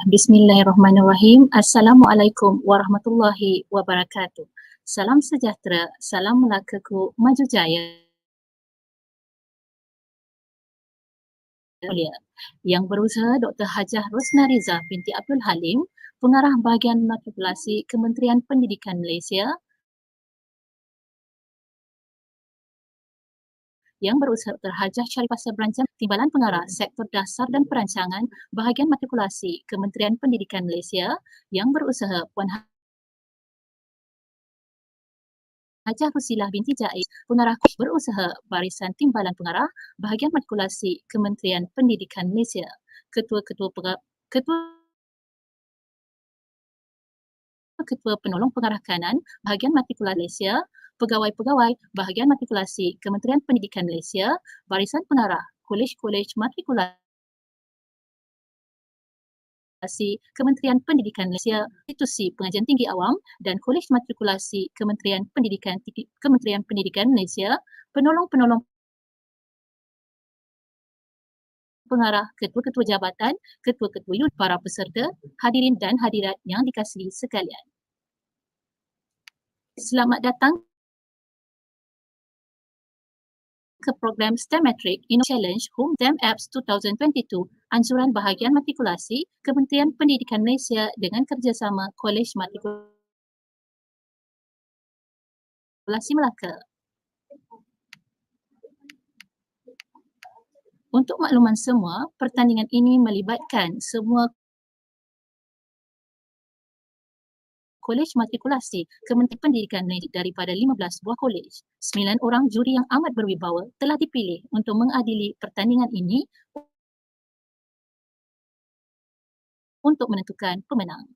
Bismillahirrahmanirrahim. Assalamualaikum warahmatullahi wabarakatuh. Salam sejahtera, salam Melakaku, maju jaya. Yang berusaha Dr. Hajah Rosnariza binti Abdul Halim, Pengarah Bahagian Matrikulasi Kementerian Pendidikan Malaysia, yang berusaha Dr. Hajah Sharifah Sebrancang, Timbalan Pengarah Sektor Dasar dan Perancangan Bahagian Matrikulasi Kementerian Pendidikan Malaysia, yang berusaha Puan Hajah Rusilah binti Jaiz, Pengarah berusaha Barisan Timbalan Pengarah Bahagian Matrikulasi Kementerian Pendidikan Malaysia, Ketua Penolong Pengarah Kanan Bahagian Matrikulasi Malaysia, Pegawai-pegawai Bahagian Matrikulasi Kementerian Pendidikan Malaysia, Barisan Pengarah Kolej-kolej Matrikulasi Kementerian Pendidikan Malaysia, Institusi Pengajian Tinggi Awam dan Kolej Matrikulasi Kementerian Pendidikan Malaysia, penolong-penolong pengarah, ketua-ketua jabatan, ketua-ketua unit, para peserta, hadirin dan hadirat yang dikasihi sekalian. Selamat datang ke program Stemexp Challenge Home Stemexp 2022, anjuran bahagian matrikulasi Kementerian Pendidikan Malaysia dengan kerjasama Kolej Matrikulasi Melaka. Untuk makluman semua, pertandingan ini melibatkan semua Kolej Matrikulasi Kementerian Pendidikan Malaysia daripada 15 buah kolej. 9 orang juri yang amat berwibawa telah dipilih untuk mengadili pertandingan ini untuk menentukan pemenang.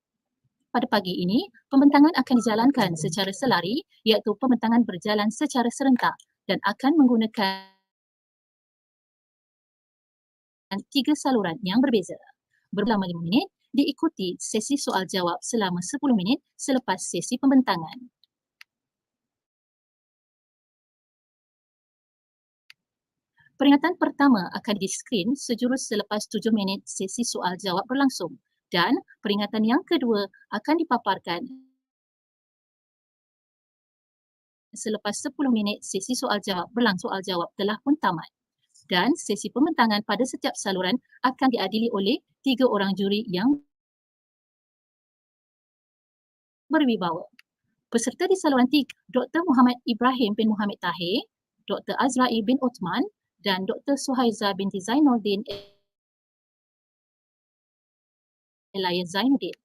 Pada pagi ini, pembentangan akan dijalankan secara selari, iaitu pembentangan berjalan secara serentak dan akan menggunakan 3 saluran yang berbeza. Berlama 5 minit, diikuti sesi soal jawab selama 10 minit selepas sesi pembentangan. Peringatan pertama akan di-skrin sejurus selepas 7 minit sesi soal jawab berlangsung dan peringatan yang kedua akan dipaparkan selepas 10 minit sesi soal jawab berlangsung. Soal jawab telah pun tamat. Dan sesi pembentangan pada setiap saluran akan diadili oleh 3 orang juri yang berwibawa. Peserta di saluran 3, Dr. Muhammad Ibrahim bin Muhammad Tahir, Dr. Azra'i bin Uthman dan Dr. Suhaiza binti Zainuddin Elaya Zainuddin.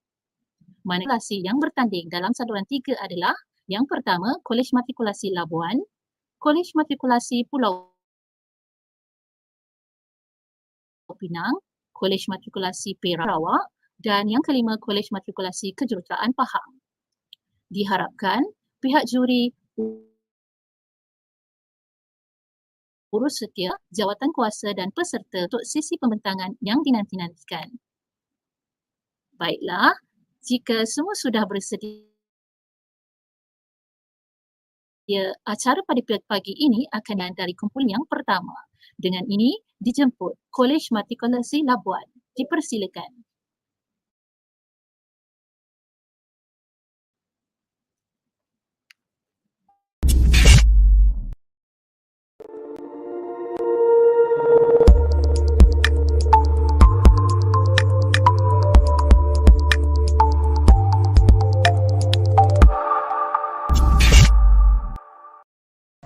Matrikulasi yang bertanding dalam saluran 3 adalah yang pertama, Kolej Matrikulasi Labuan, Kolej Matrikulasi Pulau Pinang, Kolej Matrikulasi Perak, dan yang kelima, Kolej Matrikulasi Kejuruteraan Pahang. Diharapkan pihak juri urus setia, jawatan kuasa dan peserta untuk sesi pembentangan yang dinanti-nantikan. Baiklah, jika semua sudah bersedia, acara pada pagi ini akan dari kumpulan yang pertama. Dengan ini, dijemput Kolej Matrikulasi Labuan. Dipersilakan.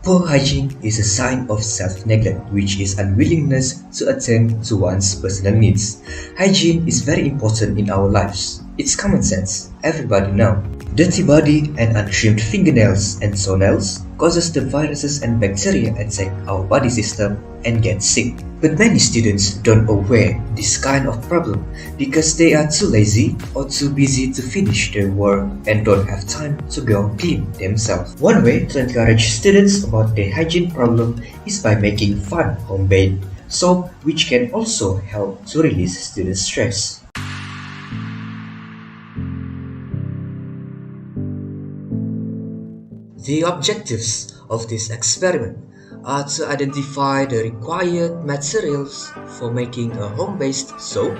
Poor hygiene is a sign of self-neglect, which is unwillingness to attend to one's personal needs. Hygiene is very important in our lives. It's common sense, everybody know. Dirty body and untrimmed fingernails and toenails causes the viruses and bacteria attack our body system and get sick. But many students don't aware this kind of problem because they are too lazy or too busy to finish their work and don't have time to go clean themselves. One way to encourage students about their hygiene problem is by making fun homemade soap, which can also help to release students' stress. The objectives of this experiment are to identify the required materials for making a home-based soap,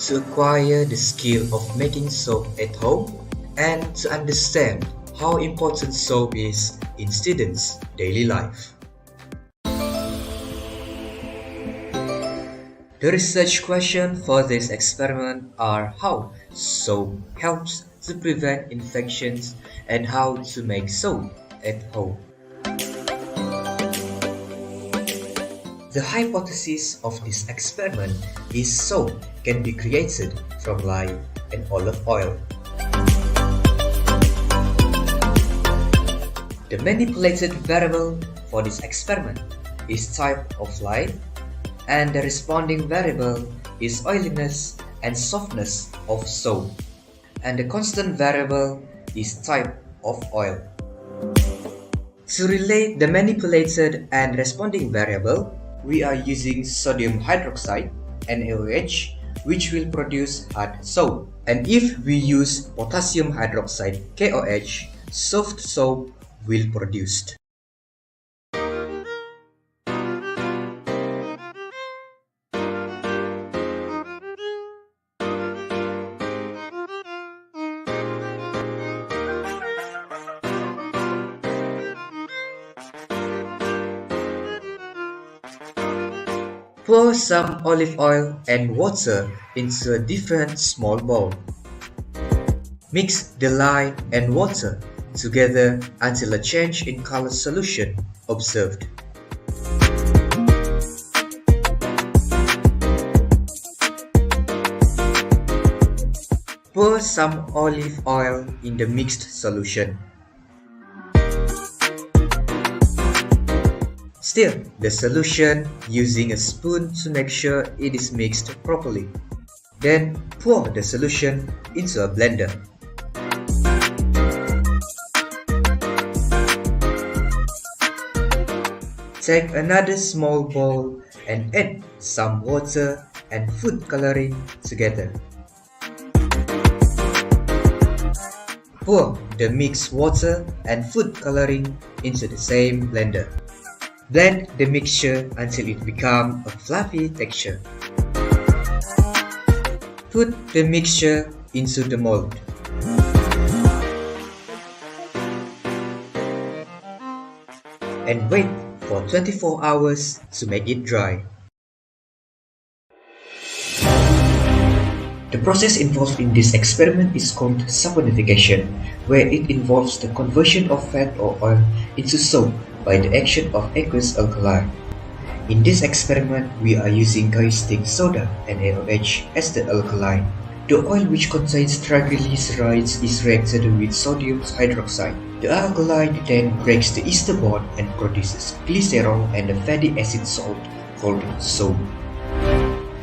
to acquire the skill of making soap at home and to understand how important soap is in students' daily life. The research questions for this experiment are how soap helps to prevent infections and how to make soap at home. The hypothesis of this experiment is soap can be created from lye and olive oil. The manipulated variable for this experiment is type of lye, and the responding variable is oiliness and softness of soap, and the constant variable is type of oil. To relate the manipulated and responding variable, we are using sodium hydroxide NaOH, which will produce hard soap. And if we use potassium hydroxide KOH, soft soap will produced. Pour some olive oil and water into a different small bowl. Mix the lye and water together until a change in color solution observed. Pour some olive oil in the mixed solution. Stir the solution using a spoon to make sure it is mixed properly. Then pour the solution into a blender. Take another small bowl and add some water and food coloring together. Pour the mixed water and food coloring into the same blender. Blend the mixture until it becomes a fluffy texture. Put the mixture into the mold. And wait for 24 hours to make it dry. The process involved in this experiment is called saponification, where it involves the conversion of fat or oil into soap by the action of aqueous alkali. In this experiment, we are using caustic soda NaOH as the alkali. The oil which contains triglycerides is reacted with sodium hydroxide. The alkali then breaks the ester bond and produces glycerol and a fatty acid salt called soap.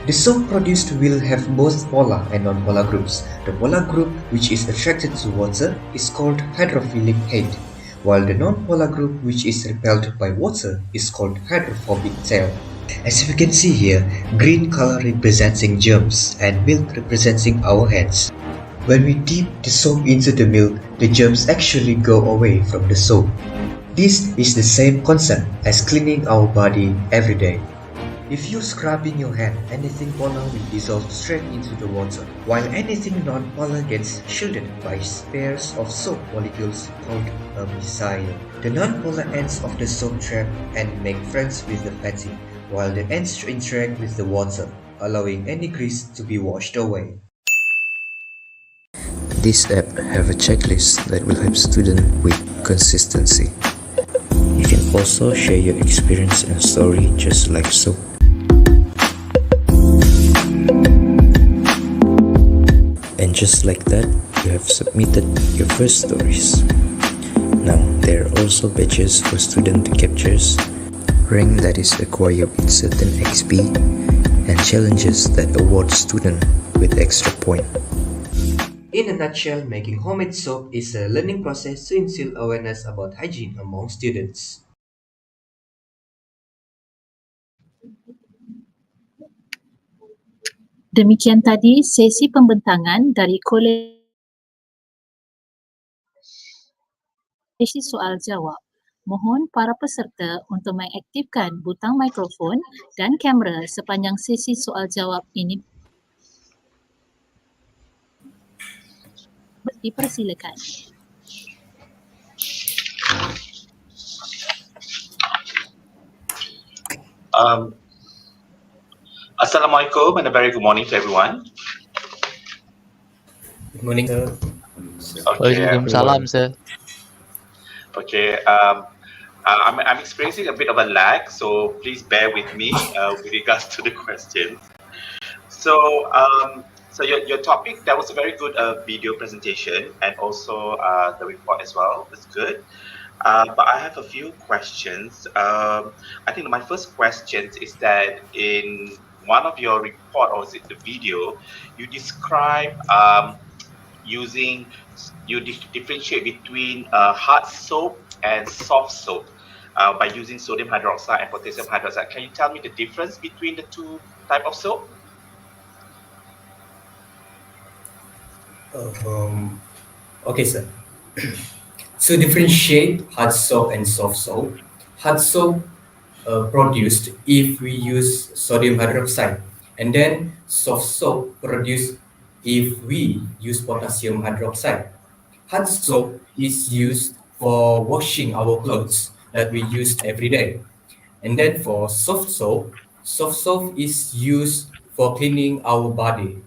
The soap produced will have both polar and non-polar groups. The polar group, which is attracted to water, is called hydrophilic head, while the non-polar group, which is repelled by water, is called hydrophobic tail. As we can see here, green color representing germs and milk representing our hands. When we dip the soap into the milk, the germs actually go away from the soap. This is the same concept as cleaning our body every day. If you're scrubbing your hand, anything polar will dissolve straight into the water, while anything non-polar gets shielded by pairs of soap molecules called a micelle. The non-polar ends of the soap trap and make friends with the fatty, while the ends interact with the water, allowing any grease to be washed away. This app have a checklist that will help students with consistency. You can also share your experience and story just like soap. And just like that, you have submitted your first stories. Now, there are also badges for student captures, rank that is acquired with certain XP, and challenges that award student with extra point. In a nutshell, making homemade soap is a learning process to instill awareness about hygiene among students. Demikian tadi sesi pembentangan dari Kolej soal jawab. Mohon para peserta untuk mengaktifkan butang mikrofon dan kamera sepanjang sesi soal jawab ini Dipersilakan. Assalamualaikum and a very good morning to everyone. Good morning, sir. Okay, Waalaikumsalam, sir. okay. I'm experiencing a bit of a lag, so please bear with me with regards to the questions. So, so your topic, that was a very good video presentation, and also the report as well. That's good. But I have a few questions. I think my first question is that in one of your report, or is it the video, you describe you differentiate between hard soap and soft soap by using sodium hydroxide and potassium hydroxide. Can you tell me the difference between the two type of soap? Okay, sir. To differentiate hard soap and soft soap, hard soap produced if we use sodium hydroxide, and then soft soap produced if we use potassium hydroxide. Hard soap is used for washing our clothes that we use every day. And then for soft soap is used for cleaning our body.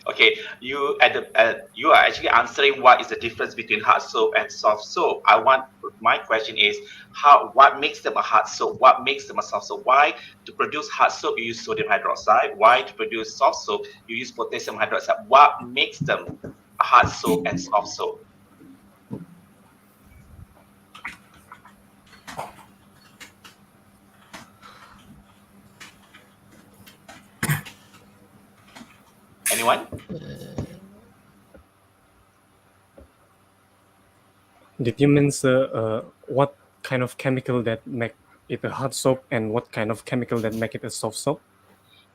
Okay, you you are actually answering what is the difference between hard soap and soft soap. My question is what makes them a hard soap? What makes them a soft soap? Why to produce hard soap you use sodium hydroxide? Why to produce soft soap you use potassium hydroxide? What makes them a hard soap and soft soap? Anyone? Did you mean what kind of chemical that make it a hard soap and what kind of chemical that make it a soft soap?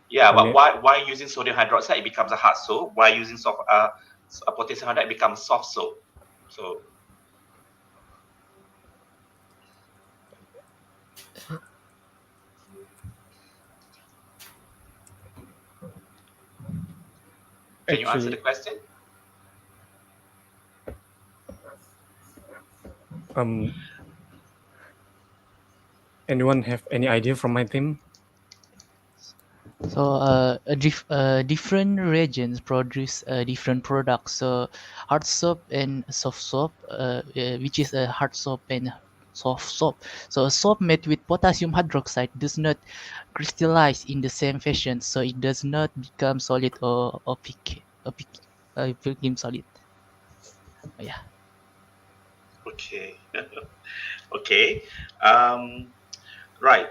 Yeah, but why using sodium hydroxide it becomes a hard soap? Why using potassium hydroxide it becomes soft soap? So can you answer the question? Anyone have any idea from my team? So, different regions produce different products. So, hard soap and soft soap, which is a hard soap and soft soap. So, a soap made with potassium hydroxide does not crystallize in the same fashion, so it does not become solid or opaque. Become solid. Oh, yeah. Okay. Okay. Right.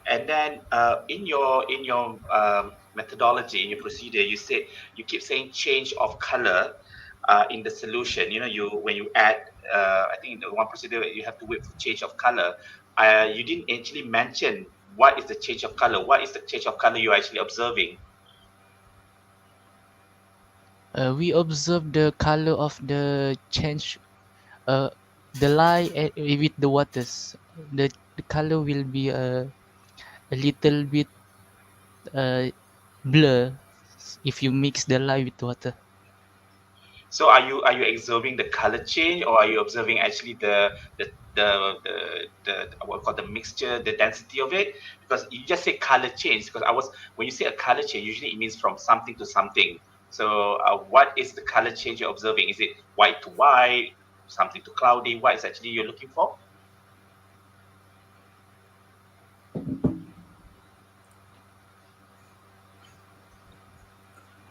And then in your methodology, in your procedure, you keep saying change of color in the solution. You know, when you add, I think in the one procedure you have to wait for change of color. You didn't actually mention what is the change of color. What is the change of color you're actually observing? We observe the color of the change, the light with the waters. The color will be a little bit blur if you mix the light with water. So are you observing the color change, or are you observing actually the what we call the mixture, the density of it? Because you just say color change. Because when you say a color change, usually it means from something to something. So what is the color change you're observing? Is it white to white, something to cloudy? What is actually you're looking for?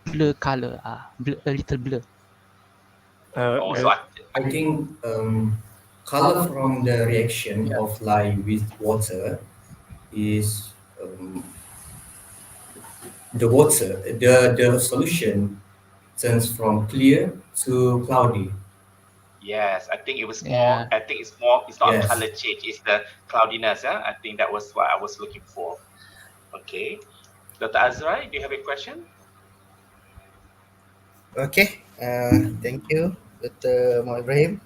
Blur color, a little blur. I think color from the reaction of light with water is the solution turns from clear to cloudy. Yes, I think it was more. Yeah. I think it's more. It's not Yes. color change. It's the cloudiness. Yeah, I think that was what I was looking for. Okay, Dr. Azra, do you have a question? Okay, thank you, Dr. Mo Ibrahim.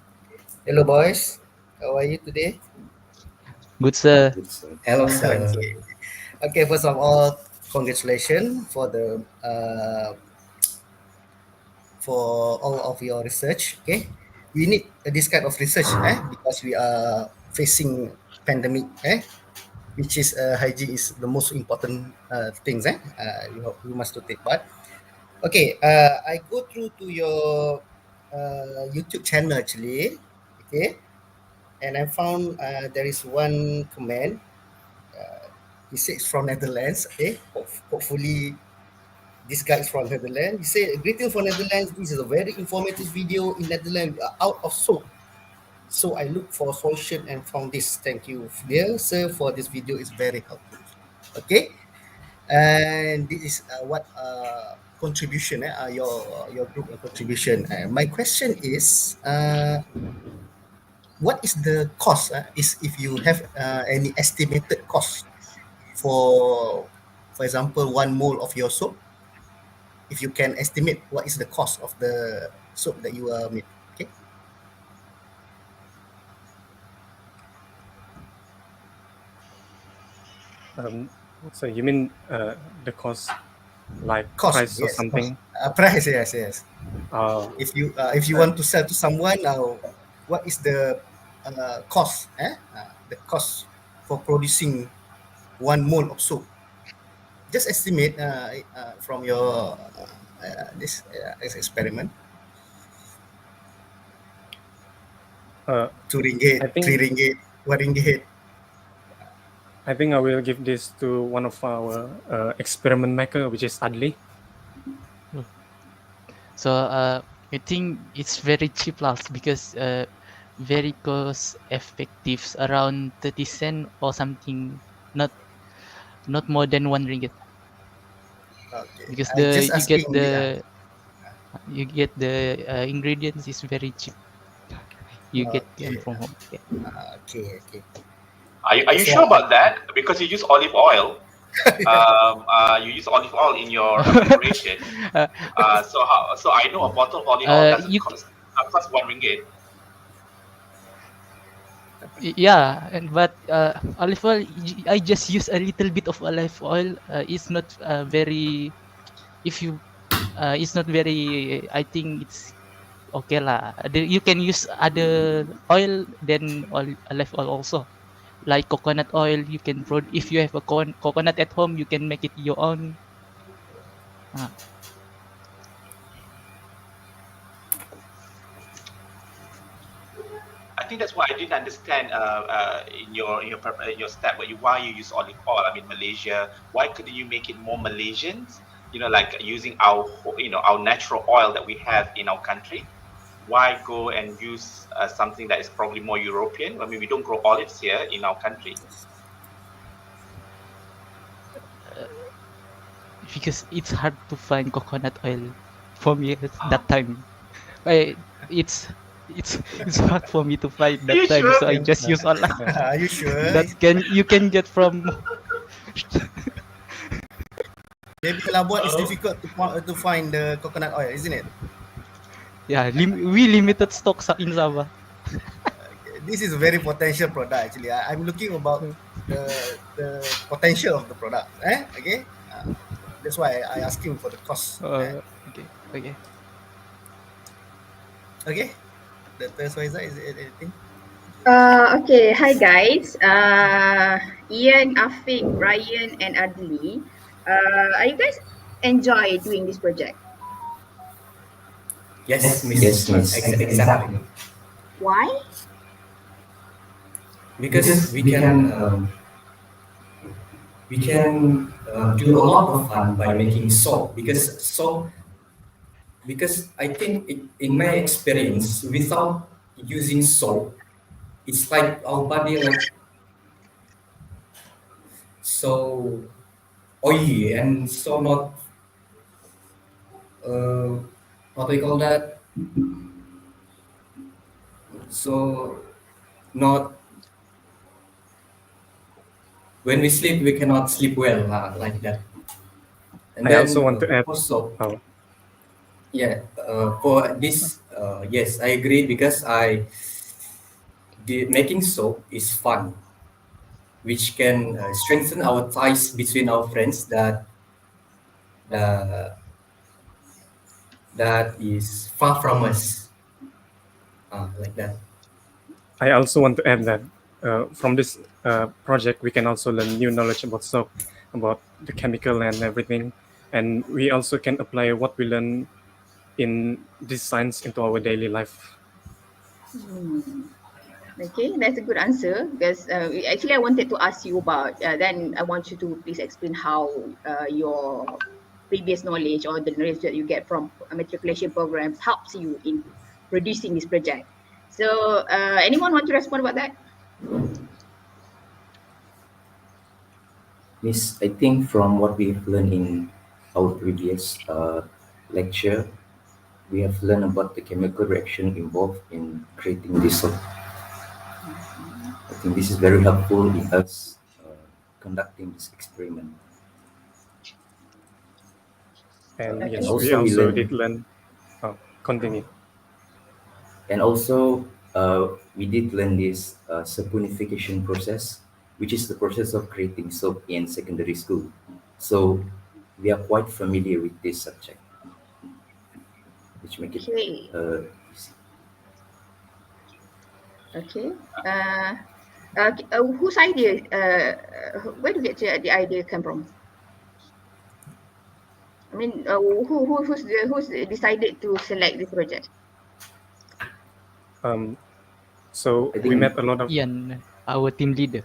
Hello, boys. How are you today? Good, sir. Hello, sir. Okay, first of all, congratulations for the for all of your research. Okay, we need this kind of research, because we are facing pandemic, which is hygiene is the most important things, you must to take part. Okay, I go through to your YouTube channel actually. Okay, and I found there is one comment. He says from Netherlands. Okay, hopefully this guy is from Netherlands. He said, "Greeting from Netherlands. This is a very informative video in Netherlands. We are out of soap. So I look for a solution and found this. Thank you, dear sir, for this video. Is very helpful." Okay, and this is what contribution, your group contribution. My question is, what is the cost? Is if you have any estimated cost for example, 1 mole of your soap. If you can estimate what is the cost of the soap that you made. Okay. So you mean the cost, like Cost, price or yes. something? Price, yes. Uh, If you want to sell to someone, what is the cost? The cost for producing 1 mole of soap. Just estimate from your this experiment. RM2, I think RM3, RM1. I think I will give this to one of our experiment maker, which is Adli. So I think it's very cheap last because very cost effective, around 30 cent or something, not more than 1 ringgit, Okay. because I just you get asking the ingredients is very cheap. You get them okay. from home. Yeah. Okay. Are you That's sure why about that? Because you use olive oil. You use olive oil in your preparation. So I know a bottle of olive oil doesn't You cost 1 ringgit. Yeah, but olive oil, I just use a little bit of olive oil. It's not very. If you, it's not very. I think it's okay lah. You can use other oil than olive oil also, like coconut oil. You can if you have a coconut at home, you can make it your own. I think that's why I didn't understand in your step why you use olive oil. I mean, Malaysia. Why couldn't you make it more Malaysians? Like using our natural oil that we have in our country. Why go and use something that is probably more European? I mean, we don't grow olives here in our country. Because it's hard to find coconut oil for me at that time. It's hard for me to find Are you that time, sure? so I just use online. Are you sure? That you can get from. Maybe Labuan is difficult to find the coconut oil, isn't it? Yeah, we limited stock in Sabah. This is a very potential product actually. I'm looking about the potential of the product. Okay. That's why I ask him for the cost. Okay. Okay. The third is it anything? Okay, hi guys. Ian, Afiq, Ryan, and Adli. Are you guys enjoy doing this project? Yes, Miss. Exactly. Why? Because we can do a lot of fun by making soap. Because I think in my experience, without using soap, it's like our body like so oily and so not what do you call that? So not when we sleep we cannot sleep well like that. And I then also want to add. also for this yes I agree because making soap is fun, which can strengthen our ties between our friends that that is far from us. Like that. I also want to add that from this project, we can also learn new knowledge about soap, about the chemical and everything. And we also can apply what we learn in this science into our daily life. Okay, that's a good answer because actually I wanted to ask you about, then I want you to please explain how your previous knowledge or the knowledge that you get from matriculation programs helps you in producing this project. So anyone want to respond about that? Miss, I think from what we've learned in our previous lecture, we have learned about the chemical reaction involved in creating this soap. I think this is very helpful in us conducting this experiment. And Okay. yes, we Also, we also did learn, learn. Continue. and also we did learn this saponification process, which is the process of creating soap in secondary school. So we are quite familiar with this subject, which make it Okay. easy. Okay. Whose idea? Where do you get the idea come from? I mean, who's decided to select this project? So I we think met a lot of. Ian, our team leader.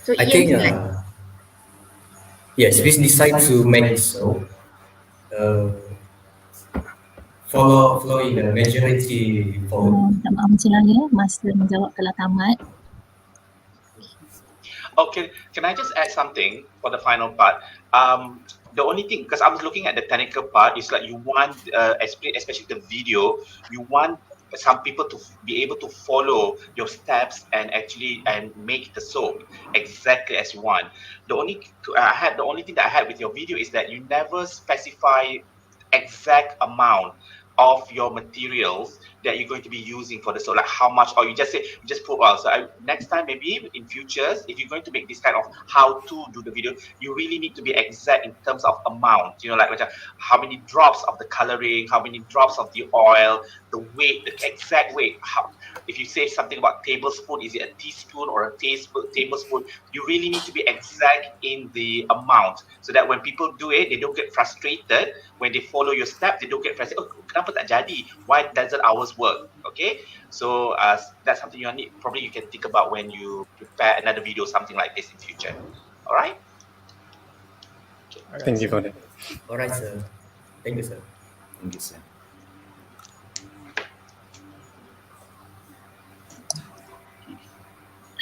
So I Ian think select. yes, we decide to make this soap. Follow in the majority vote. Minta maaf mencelanya, masa menjawab telah tamat. Okay, can I just add something for the final part? The only thing, because I was looking at the technical part, is like you want, especially the video, you want some people to be able to follow your steps and actually make the soap exactly as you want. The only thing that I had with your video is that you never specify exact amount of your materials that you're going to be using for the soap, like how much, or you just say, you just put, well, so next time, maybe in futures, if you're going to make this kind of how to do the video, you really need to be exact in terms of amount, like how many drops of the coloring, how many drops of the oil, the weight, the exact weight. If you say something about tablespoon, is it a teaspoon or a tablespoon? You really need to be exact in the amount so that when people do it, they don't get frustrated. When they follow your steps, they don't get frustrated. Oh, kenapa tak jadi? Why doesn't ours work? Okay, so that's something probably you can think about when you prepare another video, something like this in future. All right. Thank you for that. All right, sir. Thank you, sir. Thank you, sir.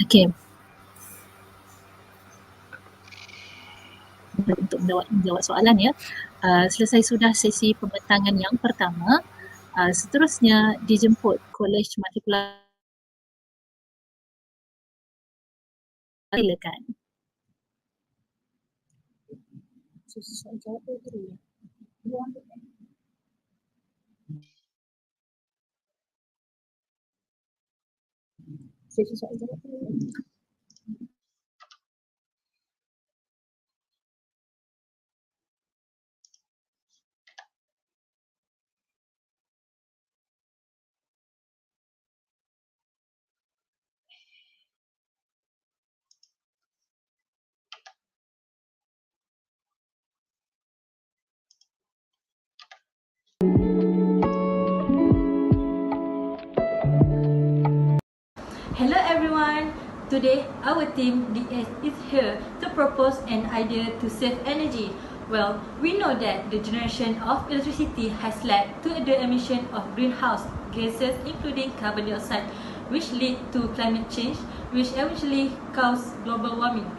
Okey. Untuk menjawab soalan ya. Selesai sudah sesi pembentangan yang pertama. Seterusnya dijemput Kolej Matrikulasi. Silakan. Soal jawab dulu. Sesi soal jawab dulu. Hello everyone! Today our team is here to propose an idea to save energy. Well, we know that the generation of electricity has led to the emission of greenhouse gases including carbon dioxide, which lead to climate change, which eventually cause global warming.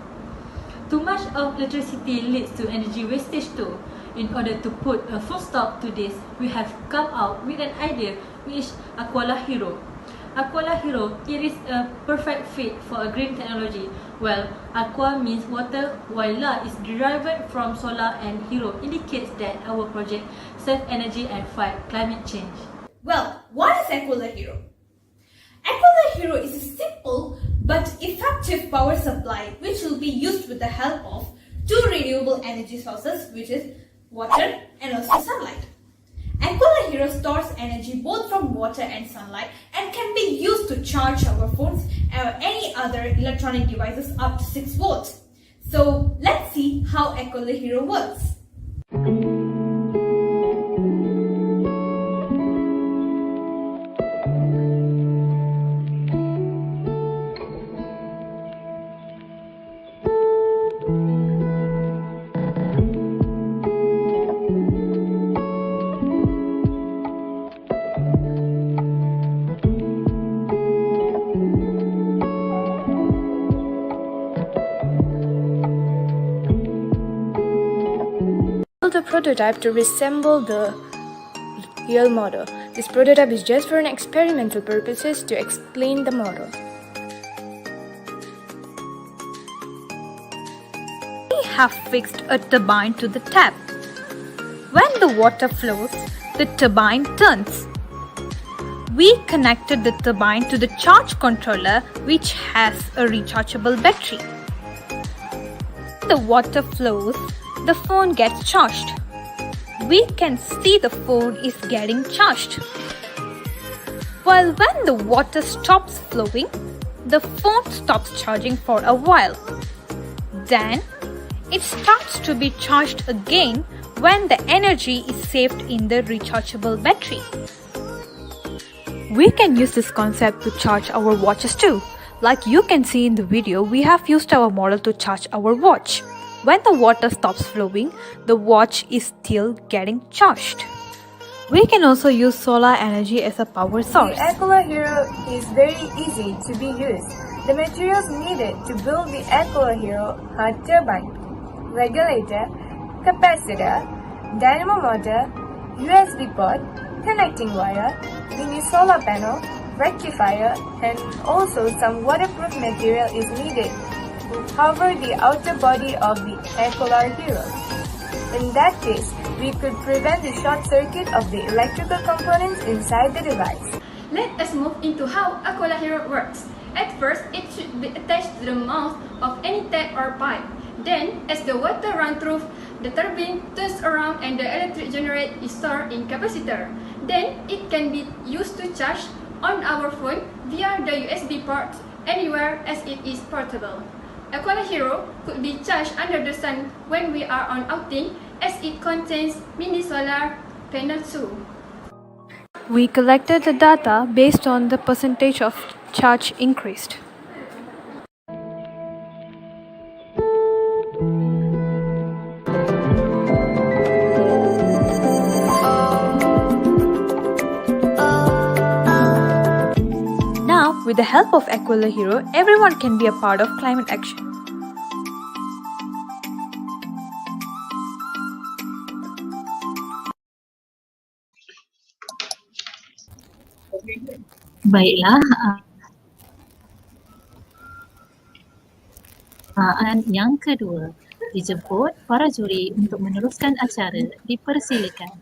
Too much of electricity leads to energy wastage too. In order to put a full stop to this, we have come out with an idea which is Aquala Hero. Aquala Hero, it is a perfect fit for a green technology. Well, aqua means water, while la is derived from solar, and hero indicates that our project saves energy and fight climate change. Well, what is Aquila Hero? Aquila Hero is a simple but effective power supply which will be used with the help of two renewable energy sources, which is water and and also sunlight. Aquila Hero stores energy both from water and sunlight and can be used to charge our phones or any other electronic devices up to 6 volts. So let's see how Aquila Hero works. The prototype to resemble the real model. This prototype is just for an experimental purposes to explain the model. We have fixed a turbine to the tap. When the water flows, the turbine turns. We connected the turbine to the charge controller, which has a rechargeable battery. When the water flows, the phone gets charged. We can see the phone is getting charged. While when the water stops flowing, the phone stops charging for a while. Then, it starts to be charged again when the energy is saved in the rechargeable battery. We can use this concept to charge our watches too. Like you can see in the video, we have used our model to charge our watch. When the water stops flowing, the watch is still getting charged. We can also use solar energy as a power source. The Aquila Hero is very easy to be used. The materials needed to build the Aquila Hero are turbine, regulator, capacitor, dynamo motor, USB port, connecting wire, mini solar panel, rectifier, and also some waterproof material is needed to cover the outer body of the Aquila Hero. In that case, we could prevent the short circuit of the electrical components inside the device. Let us move into how Aquila Hero works. At first, it should be attached to the mouth of any tap or pipe. Then, as the water runs through, the turbine turns around and the electric generated is stored in capacitor. Then, it can be used to charge on our phone via the USB port anywhere as it is portable. Aquila Hero could be charged under the sun when we are on outing as it contains mini solar panel too. We collected the data based on the percentage of charge increased. Now, with the help of Aquila Hero, everyone can be a part of climate action. Baiklah, yang kedua, dijemput para juri untuk meneruskan acara. Dipersilakan.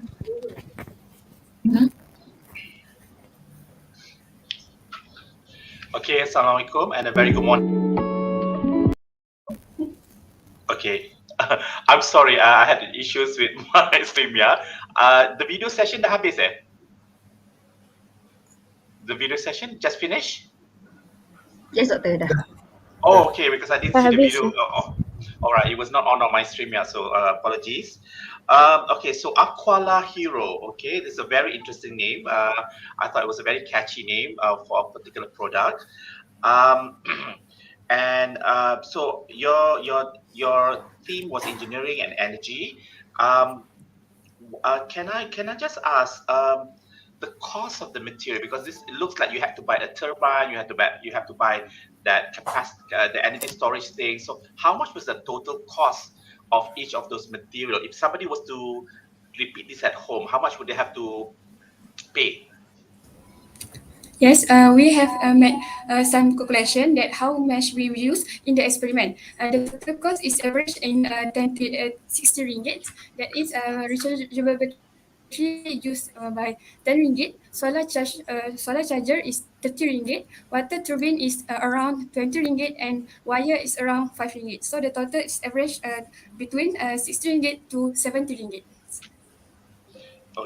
Okay, Assalamualaikum and a very good morning. Okay, I'm sorry, I had issues with my stream, yeah. The video session dah habis eh? The video session just finished? Yes, Doktor, dah. Oh, okay, because I didn't see the Habis, video. All right, it was not on my stream yet, so apologies. Okay, so Aquila Hero, okay, this is a very interesting name. I thought it was a very catchy name for a particular product. And so your theme was engineering and energy. Can I just ask the cost of the material, because it looks like you have to buy a turbine, you have to buy that capacity, the energy storage thing. So how much was the total cost of each of those material? If somebody was to repeat this at home, how much would they have to pay? Yes, we have made some calculation that how much we use in the experiment. The total cost is averaged in 60 ringgit. That is rechargeable battery used by 10 ringgit. Solar charger is 30 ringgit. Water turbine is around 20 ringgit, and wire is around 5 ringgit. So the total is average between 60 ringgit to 70 ringgit.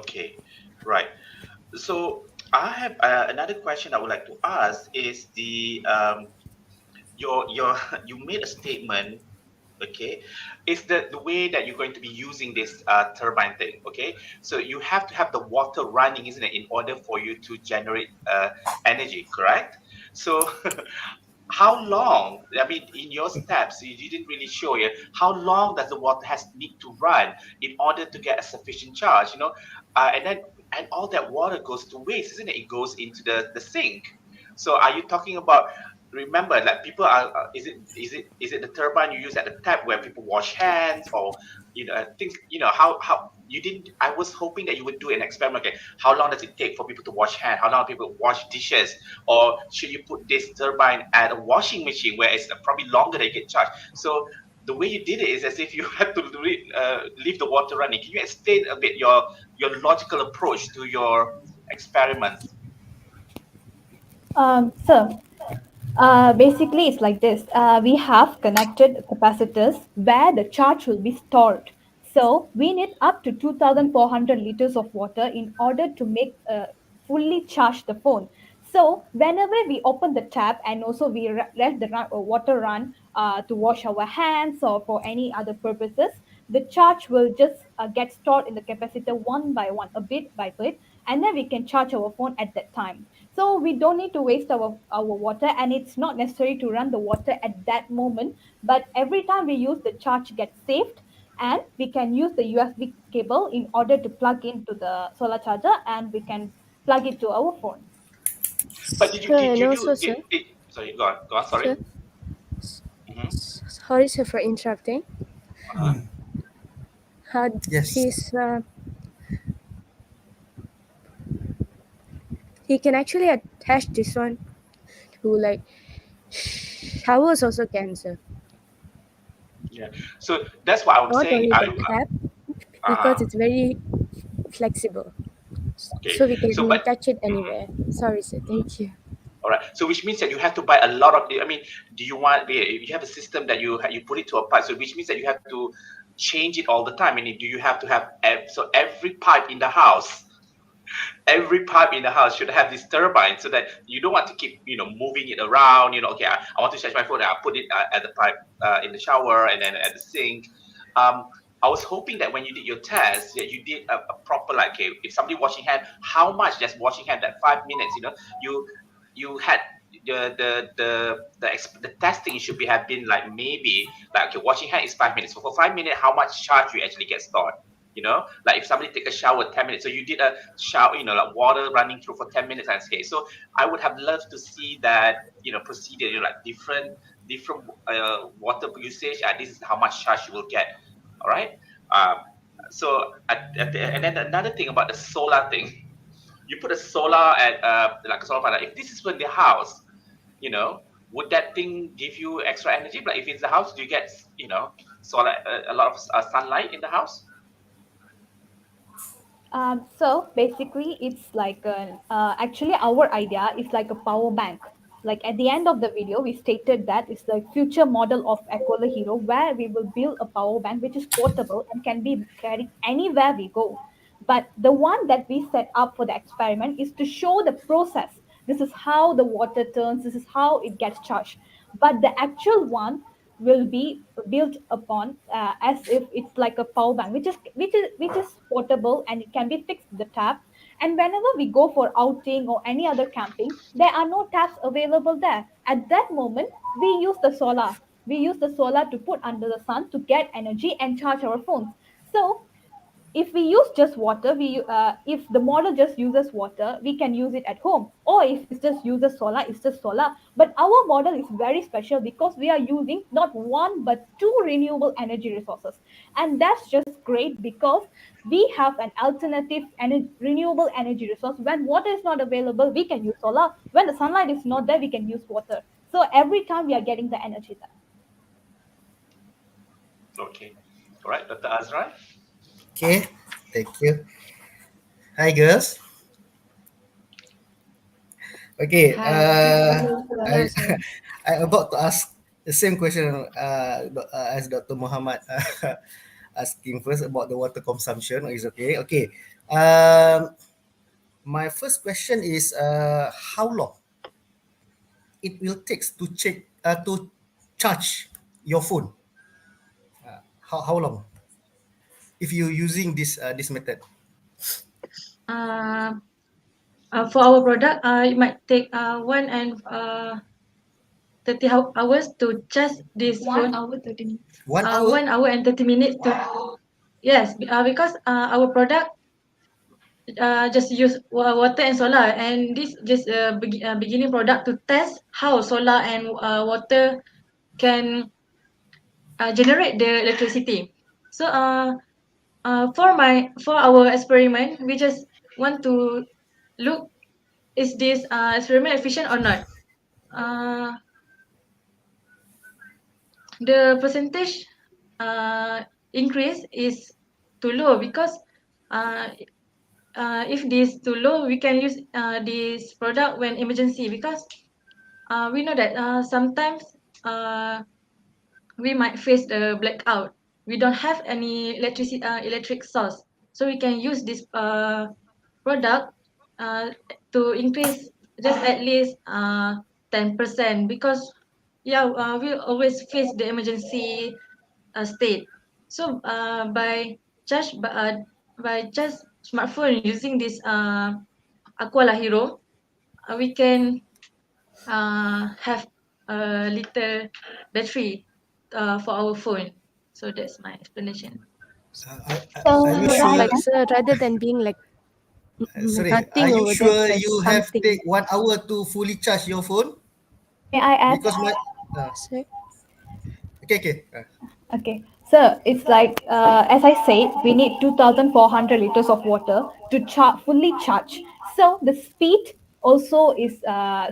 Okay, right. So I have another question I would like to ask is your you made a statement. Okay, it's the way that you're going to be using this turbine thing. Okay, so you have to have the water running, isn't it, in order for you to generate energy, correct? So how long, I mean, in your steps you didn't really show it, how long does the water has need to run in order to get a sufficient charge, and then and all that water goes to waste, isn't it? It goes into the sink. So are you talking about, remember, like people are, is it the turbine you use at the tap where people wash hands, or things, how you didn't, I was hoping that you would do an experiment. Okay, how long does it take for people to wash hands, how long people wash dishes, or should you put this turbine at a washing machine where it's probably longer they get charged? So the way you did it is as if you had to leave the water running. Can you explain a bit your logical approach to your experiments? So basically, it's like this. We have connected capacitors where the charge will be stored. So we need up to 2,400 liters of water in order to make fully charge the phone. So whenever we open the tap and also we let the water run to wash our hands or for any other purposes, the charge will just get stored in the capacitor one by one, a bit by bit, and then we can charge our phone at that time. So we don't need to waste our water, and it's not necessary to run the water at that moment. But every time we use, the charge gets saved, and we can use the USB cable in order to plug into the solar charger, and we can plug it to our phone. But did you Sir, did and you also, do sir, sorry, go on, sorry. sir, Mm-hmm. sorry, sir, for interrupting. Uh-huh. Yes. He's he can actually attach this one to like showers also can, sir. Yeah, so that's what I'm Not saying. only I the tap because uh, it's very flexible, okay, so we so can but attach it anywhere. Sorry, sir. mm, Thank you. all right, so which means that you have to buy a lot of, I mean, do you want, you have a system that you put it to a pipe, so which means that you have to change it all the time. I mean, do you have to have so every pipe in the house, every pipe in the house should have this turbine, so that you don't want to keep moving it around. Okay, I want to charge my phone, I put it at the pipe in the shower and then at the sink. um, I was hoping that when you did your test, that you did a proper, like, okay, if somebody washing hand, how much just washing hand, that 5 minutes, you had the testing should be have been like, maybe like, okay, washing hand is 5 minutes, so for 5 minutes how much charge you actually get stored. Like if somebody take a shower 10 minutes, so you did a shower, like water running through for 10 minutes and okay. So I would have loved to see that procedure, like different water usage, and this is how much charge you will get. All right. um, so and then another thing about the solar thing, you put a solar at like a solar panel. If this is in the house, you know would that thing give you extra energy? Like if it's the house, do you get solar, a lot of sunlight in the house? So basically, it's like actually our idea is like a power bank. Like at the end of the video, we stated that it's the future model of Aquila Hero, where we will build a power bank which is portable and can be carried anywhere we go. But the one that we set up for the experiment is to show the process. This is how the water turns. This is how it gets charged. But the actual one will be built upon as if it's like a power bank, which is portable and it can be fixed to the tap. And whenever we go for outing or any other camping, there are no taps available there. At that moment, we use the solar to put under the sun to get energy and charge our phones. So if we use just water, if the model just uses water, we can use it at home, or if it just uses solar, it's just solar. But our model is very special because we are using not one but two renewable energy resources, and that's just great because we have an alternative renewable energy resource. When water is not available, we can use solar. When the sunlight is not there, we can use water. So every time we are getting the energy there. Okay. All right, Dr. Azra. Okay. Thank you. Hi, girls. Okay. Hi. I Hello, sir. I about to ask the same question as Dr. Muhammad. asking first about the water consumption. Is okay. Okay. My first question is how long it will take to charge your phone? How long if you using this method? Uh, for our product, it might take 30 hours to charge this phone. 1 hour 30 minutes. 1 hour. 1 hour and 30 minutes to. Yes, because our product just use water and solar, and this just beginning product to test how solar and water can generate the electricity. So for our experiment, we just want to look, is this experiment efficient or not. The percentage increase is too low because uh, if this too low, we can use this product when emergency, because we know that sometimes we might face the blackout. We don't have any electric source, so we can use this product to increase just at least 10%, because we always face the emergency state. So by just smartphone using this Aquala Hero, we can have a little battery for our phone. So that's my explanation. Are you sure? Like, sir, rather than being like Sorry, are nothing you over there, sure there's you have something. take 1 hour to fully charge your phone? May I add? Because my Sir? okay. Okay. So it's like, as I said, we need 2,400 liters of water to fully charge. So the speed also is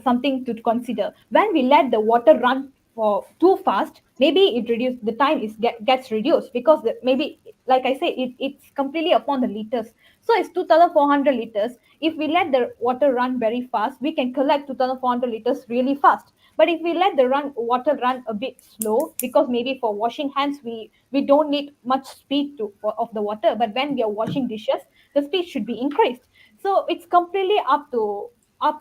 something to consider. When we let the water run for too fast, maybe it reduce the time gets reduced, because maybe, like I say, it's completely upon the liters. So it's 2,400 liters. If we let the water run very fast, we can collect 2,400 liters really fast. But if we let the water run a bit slow, because maybe for washing hands we don't need much speed of the water, but when we are washing dishes, the speed should be increased. So it's completely up to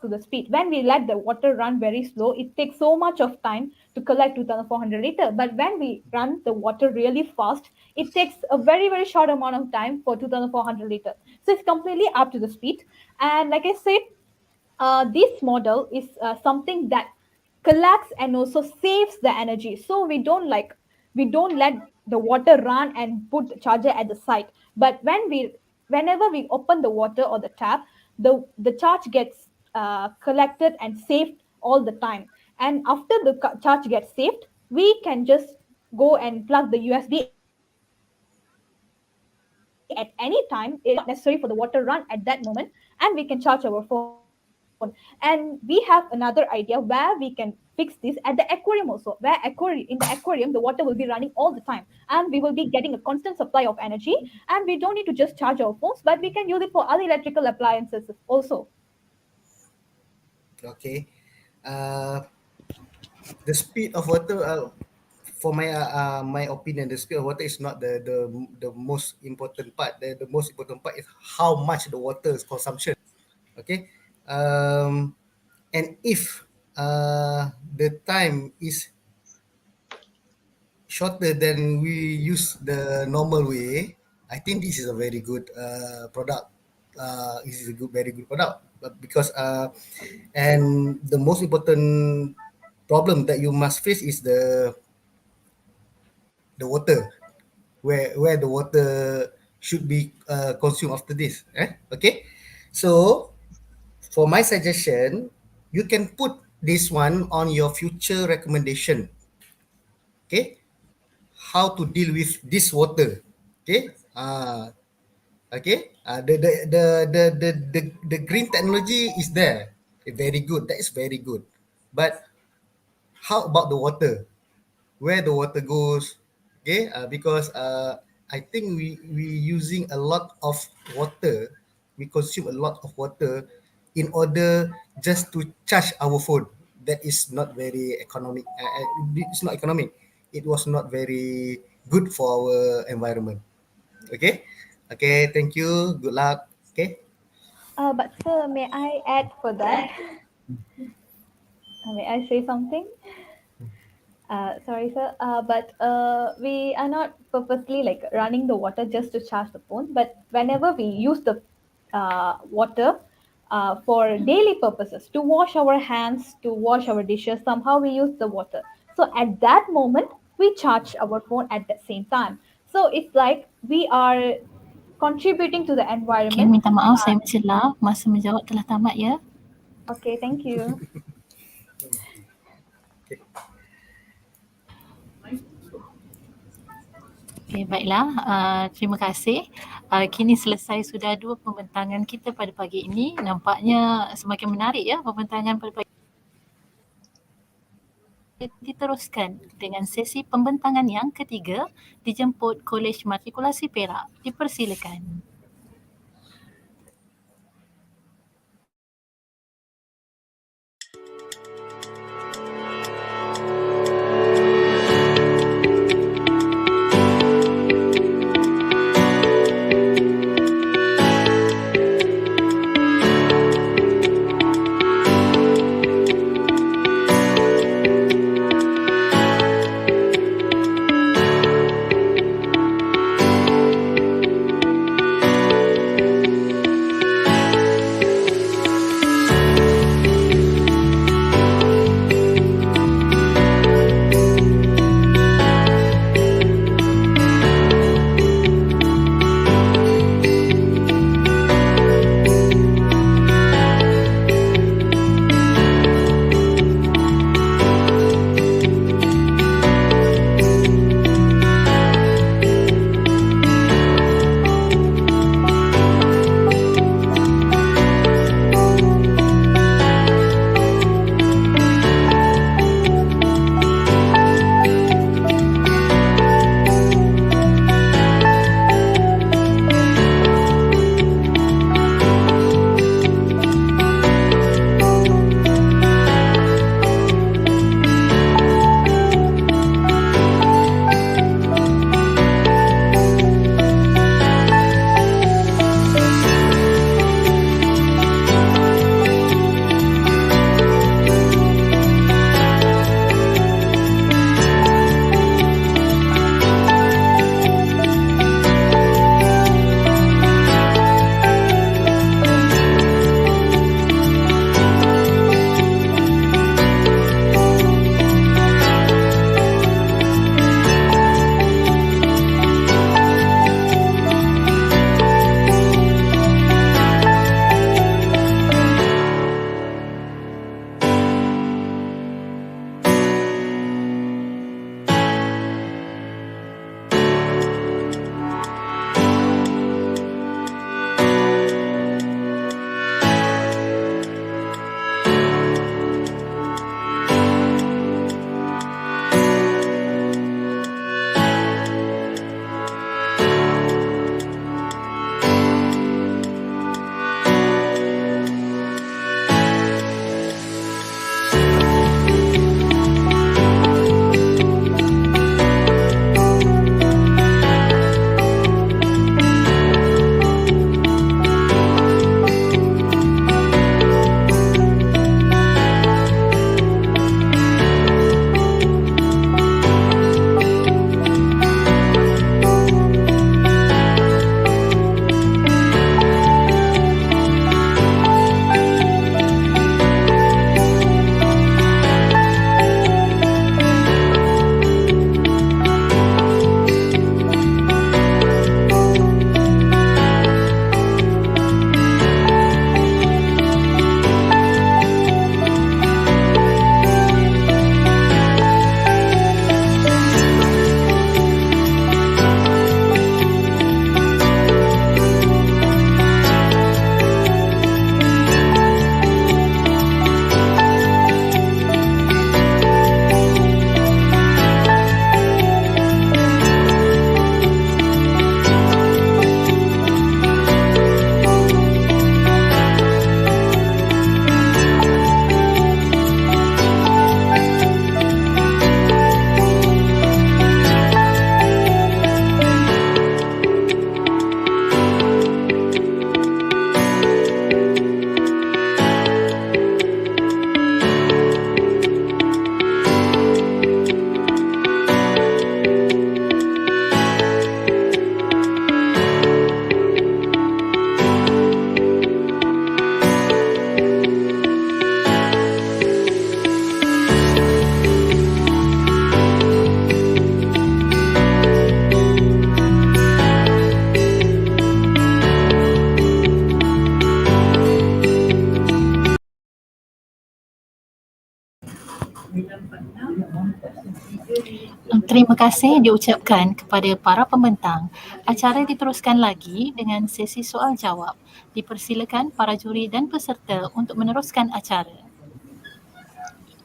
the speed. When we let the water run very slow, it takes so much of time to collect 2,400 liter. But when we run the water really fast, it takes a very very short amount of time for 2,400 liter. So it's completely up to the speed. And like I said, this model is something that collects and also saves the energy. So we don't let the water run and put the charger at the side. But whenever we open the water or the tap, the charge gets collected and saved all the time. And after the charge gets saved, we can just go and plug the USB at any time. It's not necessary for the water run at that moment, and we can charge our phone. And we have another idea where we can fix this at the aquarium also, where in the aquarium the water will be running all the time, and we will be getting a constant supply of energy. And we don't need to just charge our phones, but we can use it for other electrical appliances also. Okay. Uh, the speed of water. For my opinion, the speed of water is not the most important part. The most important part is how much the water is consumption. Okay. And if the time is shorter than we use the normal way, I think this is a very good product. This is a very good product. But because and the most important problem that you must face is the water, where the water should be consumed after this. Okay, so for my suggestion, you can put this one on your future recommendation. Okay, how to deal with this water. Okay, the green technology is there. Very good. That is very good. But how about the water? Where the water goes? Okay, because I think we using a lot of water. We consume a lot of water in order just to charge our phone. That is not very economic. It's not economic. It was not very good for our environment. Okay. Okay. Thank you. Good luck. Okay. But sir, may I add for that? May I say something? Sorry, sir. But we are not purposely like running the water just to charge the phone. But whenever we use the water for daily purposes, to wash our hands, to wash our dishes, somehow we use the water. So at that moment, we charge our phone at the same time. So it's like we are contributing to the Okay, environment. minta maaf saya mencela. Masa menjawab telah tamat ya. Okay, thank you. Okay, baiklah. Terima kasih. Kini selesai sudah 2 pembentangan kita pada pagi ini. Nampaknya semakin menarik ya pembentangan pada pagi. Diteruskan dengan sesi pembentangan yang ketiga dijemput Kolej Matrikulasi Perak. Dipersilakan. Terima kasih diucapkan kepada para pembentang. Acara diteruskan lagi dengan sesi soal jawab. Dipersilakan para juri dan peserta untuk meneruskan acara.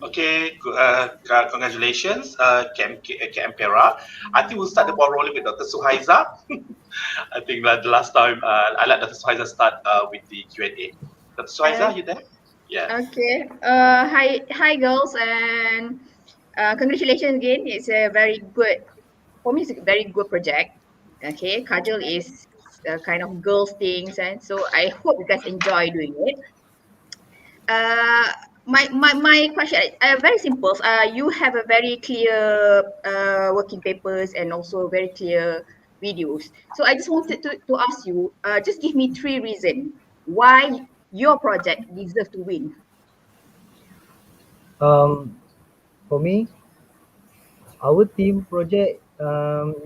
Okay, congratulations, Kempera. I think we'll start the ball rolling with Dr. Suhaiza. I think that the last time I let Dr. Suhaiza start with the Q&A. Dr. Suhaiza, you there? Yeah. Okay. Hi, girls, and congratulations again. It's a very good, for me, it's a very good project. Okay, Kajal is kind of girls things, and so I hope you guys enjoy doing it. My question, very simple. You have a very clear working papers and also very clear videos. So I just wanted to ask you, just give me 3 reasons why your project deserves to win. For me, our team project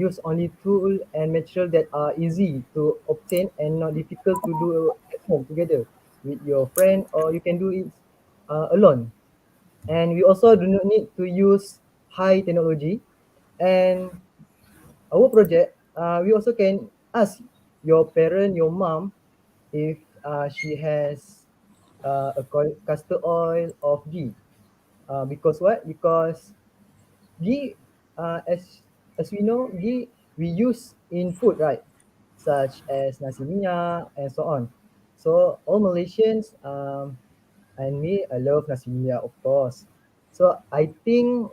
use only tool and material that are easy to obtain and not difficult to do at home together with your friend, or you can do it alone. And we also do not need to use high technology. And our project, we also can ask your parent, your mom, if she has a castor oil of ghee. Because what? Because ghee, as we know, ghee we use in food, right? Such as nasi minyak and so on. So all Malaysians, and me, I love nasi minyak, of course. So I think,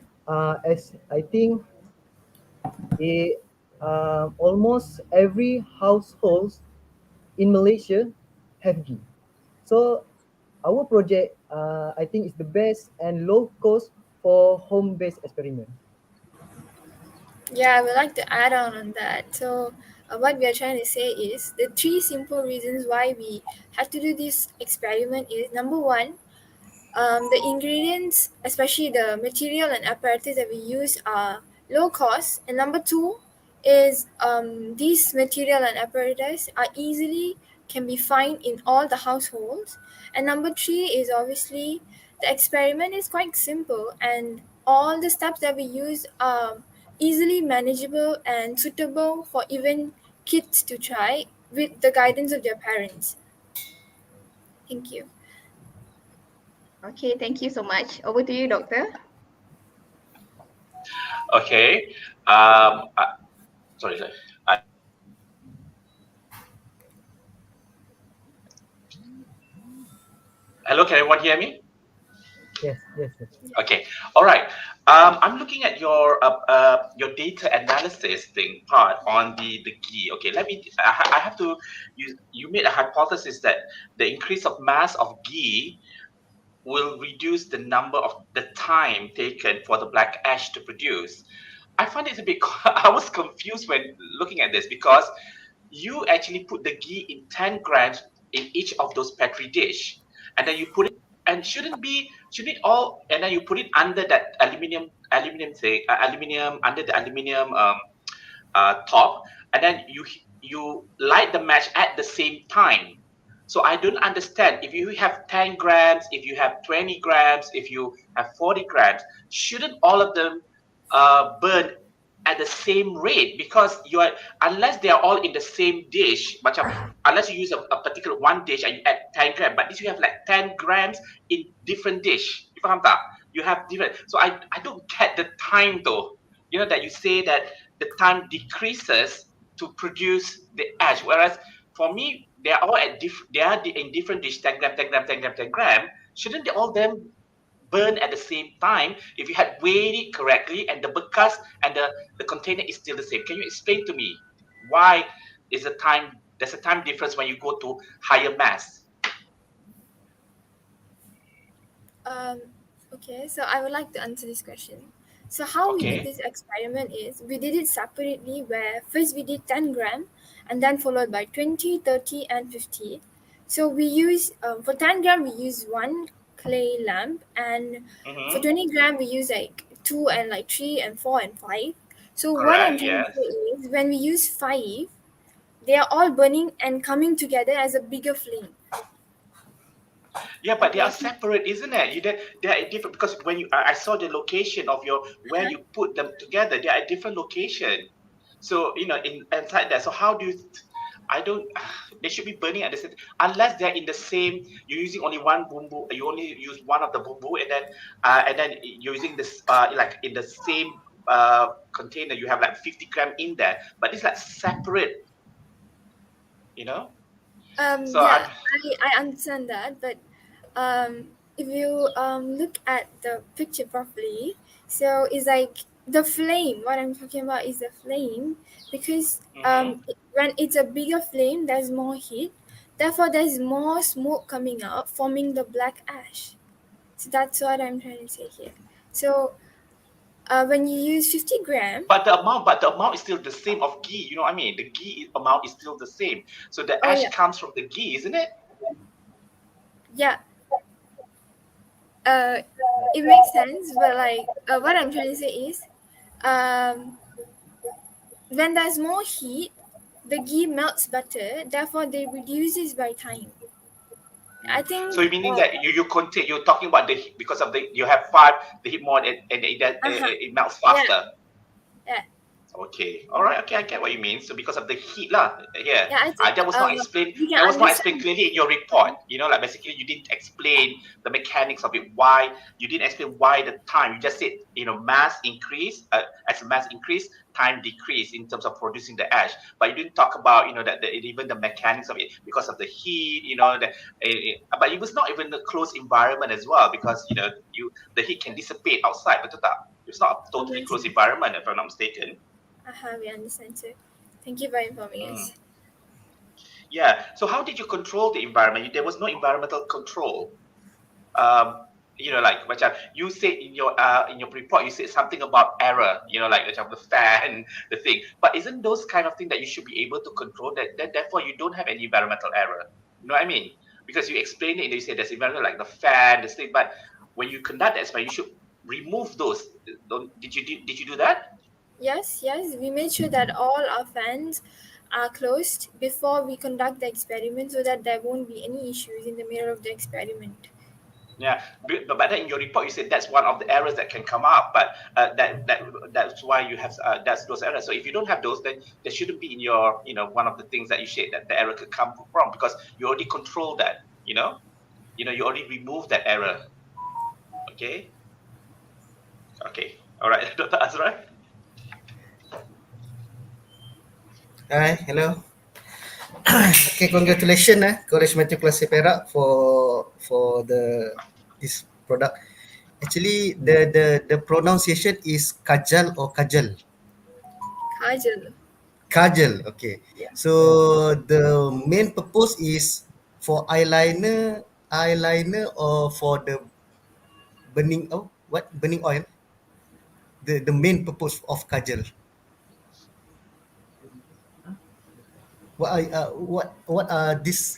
as I think, it, almost every household in Malaysia have ghee. So our project, I think, is the best and low cost for home-based experiment. Yeah, I would like to add on that. So, what we are trying to say is the 3 simple reasons why we have to do this experiment is number one, the ingredients, especially the material and apparatus that we use, are low cost. And number two is these material and apparatus are easily can be found in all the households. And number three is obviously the experiment is quite simple and all the steps that we use are easily manageable and suitable for even kids to try with the guidance of their parents. Thank you. Okay, thank you so much. Over to you, Doctor. Okay. Sorry. Hello, can everyone hear me? Yes. Okay. All right. I'm looking at your data analysis thing part on the ghee. Okay. I have to. You made a hypothesis that the increase of mass of ghee will reduce the number of the time taken for the black ash to produce. I find it a bit. I was confused when looking at this because you actually put the ghee in 10 grams in each of those petri dish, and then you put it, and shouldn't it all, and then you put it under that aluminium thing, aluminium under the aluminium top, and then you light the match at the same time. So I don't understand, if you have 10 grams, if you have 20 grams, if you have 40 grams, shouldn't all of them burn at the same rate? Because you are, unless they are all in the same dish, macam, unless you use a particular one dish and you add 10 grams, but this you have like 10 grams in different dish. You faham tak? You have different. So I don't get the time though. You know that you say that the time decreases to produce the ash, whereas for me, they are all in different dish, 10 gram, 10 gram, 10 gram, 10 gram. Shouldn't they all them burn at the same time if you had weighed it correctly and the bekas and the container is still the same? Can you explain to me why there's a time difference when you go to higher mass? Okay, so I would like to answer this question. So how we did Okay. this experiment is we did it separately where first we did 10 gram and then followed by 20, 30 and 50. So we use, for 10 gram we use one clay lamp and for 20 gram we use like 2 and like 3 and 4 and 5. So what I'm Correct, trying to yes. say is when we use 5, they are all burning and coming together as a bigger flame. Yeah, but they are Okay. separate, isn't it? They are different because when I saw the location of your where you put them together, they are at different location. So inside there. So how do you? I don't. They should be burning at the same. Unless they're in the same. You're using only one bumbu. You only use one of the bumbu, and then you're using this like in the same container. You have like 50 gram in there, but it's like separate. You know. So Yeah, I'm. I understand that, but if you look at the picture properly, so it's like the flame. What I'm talking about is the flame, because Mhm. when it's a bigger flame, there's more heat. Therefore, there's more smoke coming out, forming the black ash. So that's what I'm trying to say here. So when you use 50 gram, But the amount is still the same of ghee. You know what I mean? The ghee amount is still the same. So the oh ash yeah, comes from the ghee, isn't it? yeah, uh, it makes sense. But like what I'm trying to say is, um, when there's more heat, the ghee melts better. Therefore, they reduces by time. I So think. you meaning that you're talking about the heat because of you have five, the heat more and Uh-huh. it melts Yeah. faster. Yeah. Okay, all right, okay, I get what you mean. So because of the heat lah, here, Yeah. I think that was not explained. you can That was not explained understand. clearly in your report. Like basically you didn't explain the mechanics of it. Why you didn't explain why the time? You just said mass increase as mass increase, time decrease in terms of producing the ash. But you didn't talk about that even the mechanics of it because of the heat. But it was not even a closed environment as well because the heat can dissipate outside. Betul tak? It's not a totally Yes. closed environment if I'm not mistaken. We understand too. Thank you for informing Mm. us. Yeah. So how did you control the environment? There was no environmental control. Um, like macam you said in your report, you said something about error. Like macam the fan, the thing. But isn't those kind of thing that you should be able to control? That therefore you don't have any environmental error. You know what I mean? Because you explained it and you said there's environmental like the fan, the thing. But when you conduct the experiment, you should remove those. Did you do that? Yes, we made sure that all our fans are closed before we conduct the experiment so that there won't be any issues in the middle of the experiment. Yeah, but then in your report you said that's one of the errors that can come up. But that's why you have that's those errors. So if you don't have those, then there shouldn't be in your one of the things that you said that the error could come from because you already control that. You already removed that error. Okay. Okay. All right, Dr. Azra. Hi, hello. Okay, congratulations, College Matriculasi Perak for this product. Actually, the pronunciation is kajal or kajal. Kajal. Kajal. Okay. Yeah. So the main purpose is for eyeliner or for the burning oil. The main purpose of kajal. What this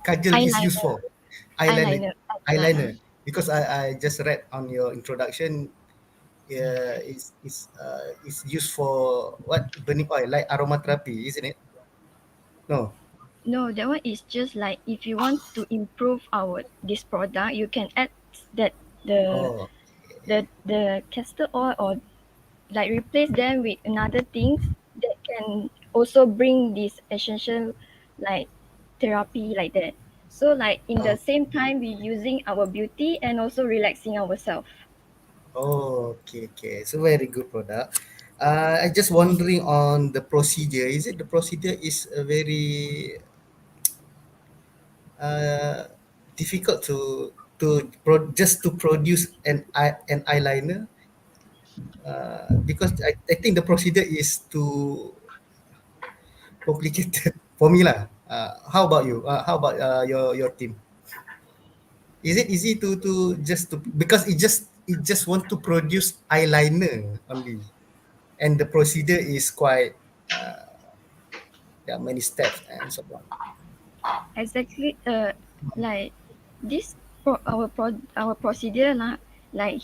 kajal is used Eyeliner. for? Eyeliner. Eyeliner. Eyeliner. Because I just read on your introduction, is used for what burning oil like aromatherapy, isn't it? No. No, that one is just like if you want to improve this product, you can add that the Oh. the castor oil or like replace them with another things that can also bring this essential like therapy like that. So like in the Oh. same time we using our beauty and also relaxing ourselves. Oh, okay. So very good product. I just wondering on the procedure. Is it the procedure is very uh, difficult just to produce an eyeliner? Because I think the procedure is too complicated for me lah. How about you? How about your team? Is it easy to just to because it just want to produce eyeliner only, and the procedure is quite there are many steps and so on. Exactly like this our procedure lah like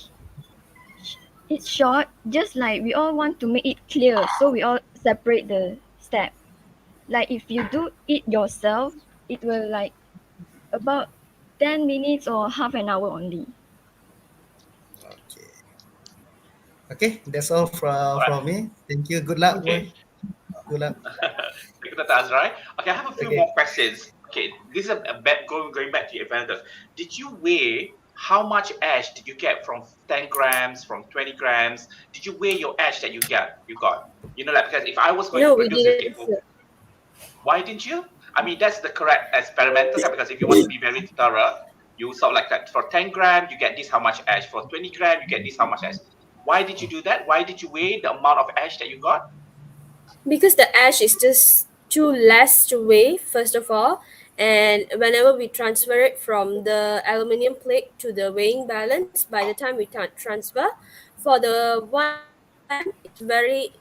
it's short, just like we all want to make it clear, so we all separate the step. Like if you do it yourself, it will like about 10 minutes or half an hour only. Okay, that's all from me. Thank you. Good luck. Okay. Good luck. Thank you, Dr. Azrai. Okay, I have a few Okay. more questions. Okay, this is going back to your event. Did you weigh how much ash did you get from 10 grams, from 20 grams? Did you weigh your ash that you got? You know, like, because if I was going to No, we produce this, didn't, sir. why didn't you? I mean, that's the correct experimental, because if you want to be very thorough, you sort of like that. For 10 grams, you get this how much ash. For 20 grams, you get this how much ash. Why did you do that? Why did you weigh the amount of ash that you got? Because the ash is just too less to weigh, first of all, and whenever we transfer it from the aluminium plate to the weighing balance, by the time we transfer, for the 1 gram, it's very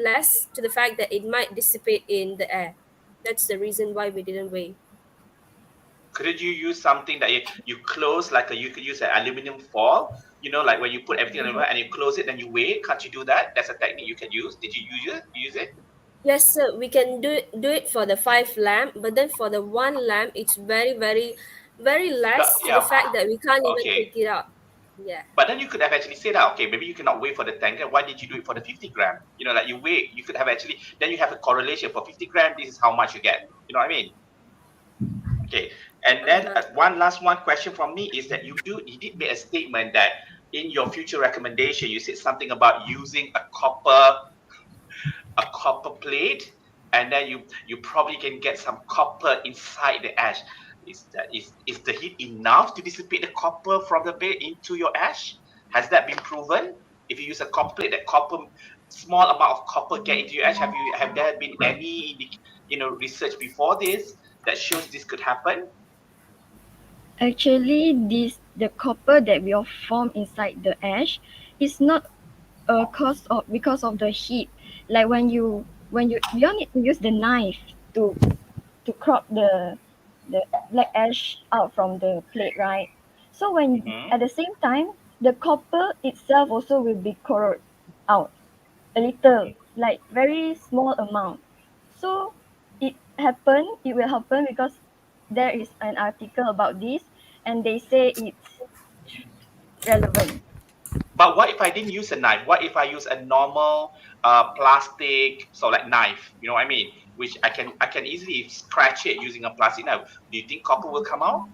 less to the fact that it might dissipate in the air. That's the reason why we didn't weigh. Couldn't you use something that you close, like you could use an aluminum foil, like when you put everything on and you close it, then you weigh it? Can't you do that? That's a technique you can use. Did you use it? Yes, sir. We can do it for the 5 lamp, but then for the 1 lamp, it's very, very, very less to the Yeah. fact that we can't even Okay. take it out. Yeah. But then you could have actually said, okay, maybe you cannot weigh for the 10 gram. Why did you do it for the 50 gram? Like you weigh, you could have actually, then you have a correlation for 50 gram. This is how much you get. You know what I mean? Okay. And then one question from me is that you did make a statement that in your future recommendation, you said something about using a copper plate, and then you probably can get some copper inside the ash. Is the heat enough to dissipate the copper from the bed into your ash? Has that been proven? If you use a copper plate, that small amount of copper get into your ash. Have there been any research before this that shows this could happen? Actually, the copper that will form inside the ash is not because of the heat. Like when you all need to use the knife to crop the black ash out from the plate, right? So when at the same time, the copper itself also will be corroded out a little, like very small amount. So it will happen because there is an article about this, and they say it's relevant. But what if I didn't use a knife? What if I use a normal plastic, so like knife? You know what I mean? Which I can easily scratch it using a plastic knife. Do you think copper will come out?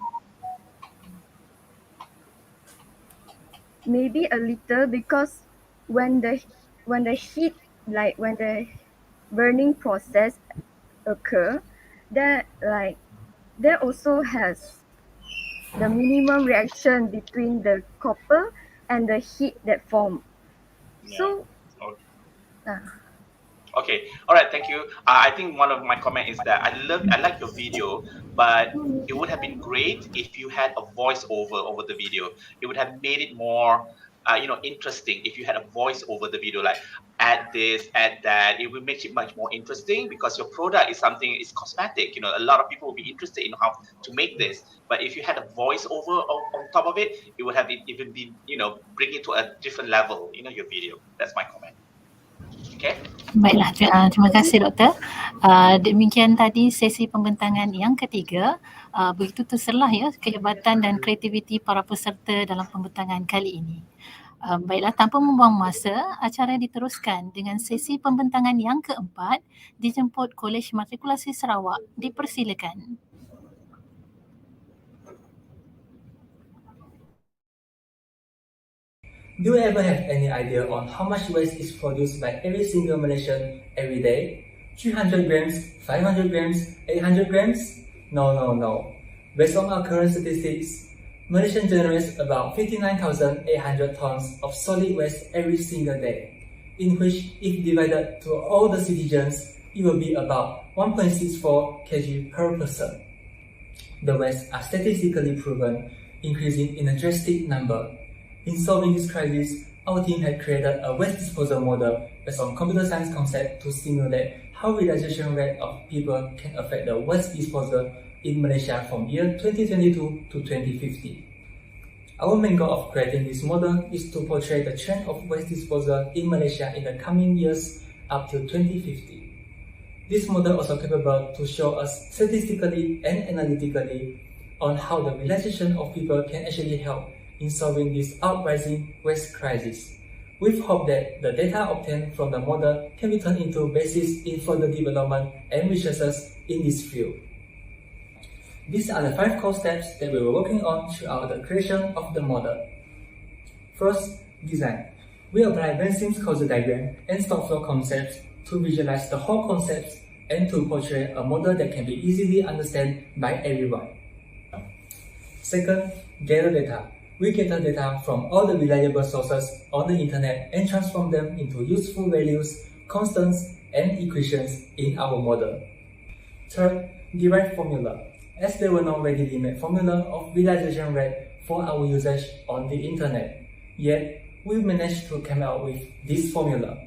Maybe a little, because when the heat, like when the burning process occur, there also has the minimum reaction between the copper and the heat that form. So Okay, all right, thank you. I think one of my comment is that I like your video, but it would have been great if you had a voiceover over the video. It would have made it more, interesting if you had a voice over the video, like add this, add that. It would make it much more interesting because your product is cosmetic. A lot of people will be interested in how to make this. But if you had a voiceover on top of it, it would have even been, bring it to a different level. Your video. That's my comment. Okay. Baiklah, terima kasih doktor. Demikian tadi sesi pembentangan yang ketiga. Begitu terselah ya kehebatan dan kreativiti para peserta dalam pembentangan kali ini. Baiklah, tanpa membuang masa, acara diteruskan dengan sesi pembentangan yang keempat dijemput Kolej Matrikulasi Sarawak. Dipersilakan. Do you ever have any idea on how much waste is produced by every single Malaysian every day? 300 grams, 500 grams, 800 grams? No. Based on our current statistics, Malaysia generates about 59,800 tons of solid waste every single day, in which, if divided to all the citizens, it will be about 1.64 kg per person. The wastes are statistically proven, increasing in a drastic number. In solving this crisis, our team had created a waste disposal model based on computer science concept to simulate how realization rate of people can affect the waste disposal in Malaysia from year 2022 to 2050. Our main goal of creating this model is to portray the trend of waste disposal in Malaysia in the coming years up to 2050. This model also capable to show us statistically and analytically on how the realization of people can actually help in solving this uprising waste crisis. We hope that the data obtained from the model can be turned into basis in further development and researches in this field. These are the 5 core steps that we were working on throughout the creation of the model. First, design. We apply Benson's causal diagram and stock flow concepts to visualize the whole concepts and to portray a model that can be easily understood by everyone. Second, gather data. We gather data from all the reliable sources on the internet and transform them into useful values, constants, and equations in our model. Third, derive formula. As there were no readily made formula of realization rate for our usage on the internet, yet we managed to come out with this formula.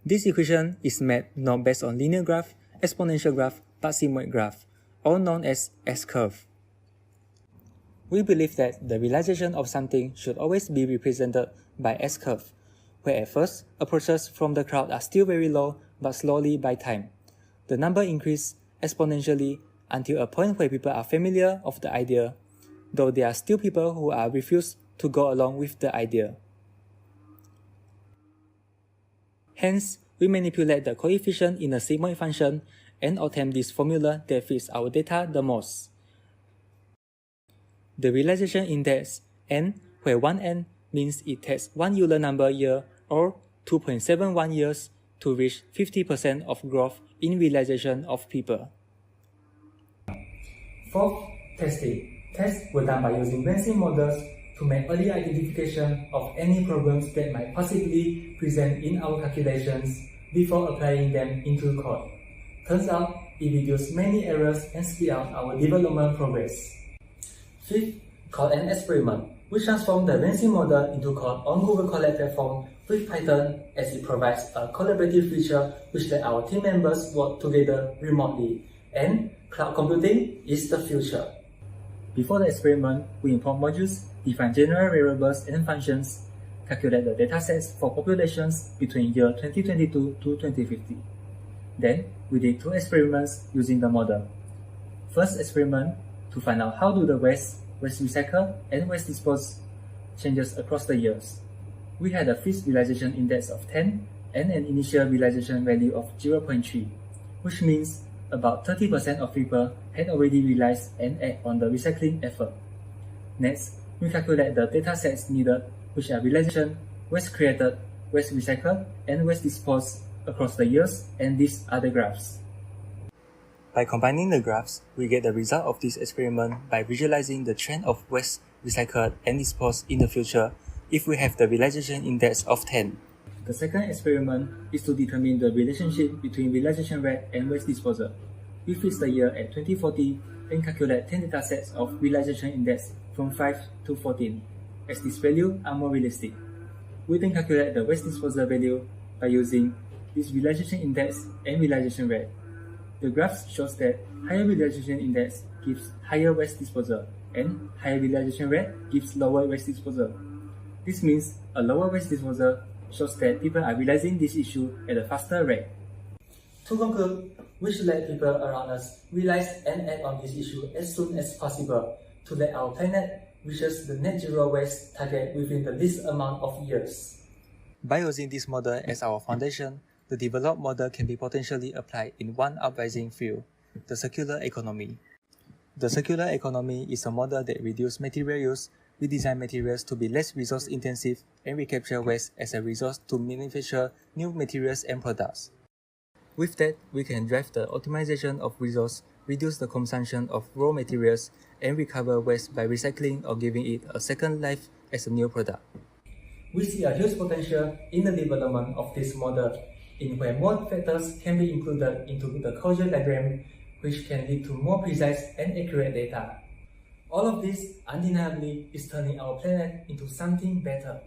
This equation is made not based on linear graph, exponential graph, but sigmoid graph, all known as S-curve. We believe that the realization of something should always be represented by S-curve, where at first, approaches from the crowd are still very low, but slowly by time. The number increases exponentially until a point where people are familiar of the idea, though there are still people who are refused to go along with the idea. Hence, we manipulate the coefficient in a sigmoid function and obtain this formula that fits our data the most. The realization index n, where 1n means it takes 1 Euler number year or 2.71 years to reach 50% of growth in realization of people. Fourth, testing. Tests were done by using Benson models to make early identification of any problems that might possibly present in our calculations before applying them into code. Turns out, it reduced many errors and speed up our development progress. Fifth, code an experiment. We transform the Benson model into code on Google Colab platform with Python, as it provides a collaborative feature which let our team members work together remotely. And cloud computing is the future. Before the experiment, we import modules, define general variables and functions, calculate the datasets for populations between year 2022 to 2050. Then, we did 2 experiments using the model. First experiment, to find out how do the waste recycle, and waste dispose changes across the years. We had a fixed realization index of 10 and an initial realization value of 0.3, which means about 30% of people had already realized and act on the recycling effort. Next, we calculate the datasets needed, which are realization, waste created, waste recycled, and waste disposed across the years, and these are the graphs. By combining the graphs, we get the result of this experiment by visualizing the trend of waste recycled and disposed in the future if we have the realization index of 10. The second experiment is to determine the relationship between realization rate and waste disposal. We fix the year at 2040 and calculate 10 datasets of realization index from 5 to 14, as these values are more realistic. We then calculate the waste disposal value by using this realization index and realization rate. The graph shows that higher realization index gives higher waste disposal, and higher realization rate gives lower waste disposal. This means a lower waste disposal shows that people are realizing this issue at a faster rate. To conclude, we should let people around us realize and act on this issue as soon as possible to let our planet reaches the net zero waste target within the least amount of years. By using this model as our foundation, the developed model can be potentially applied in one uprising field, the circular economy. The circular economy is a model that reduces material use, redesign materials to be less resource intensive, and recapture waste as a resource to manufacture new materials and products. With that, we can drive the optimization of resource, reduce the consumption of raw materials, and recover waste by recycling or giving it a second life as a new product. We see a huge potential in the development of this model, in where more factors can be included into the causal diagram, which can lead to more precise and accurate data. All of this undeniably is turning our planet into something better.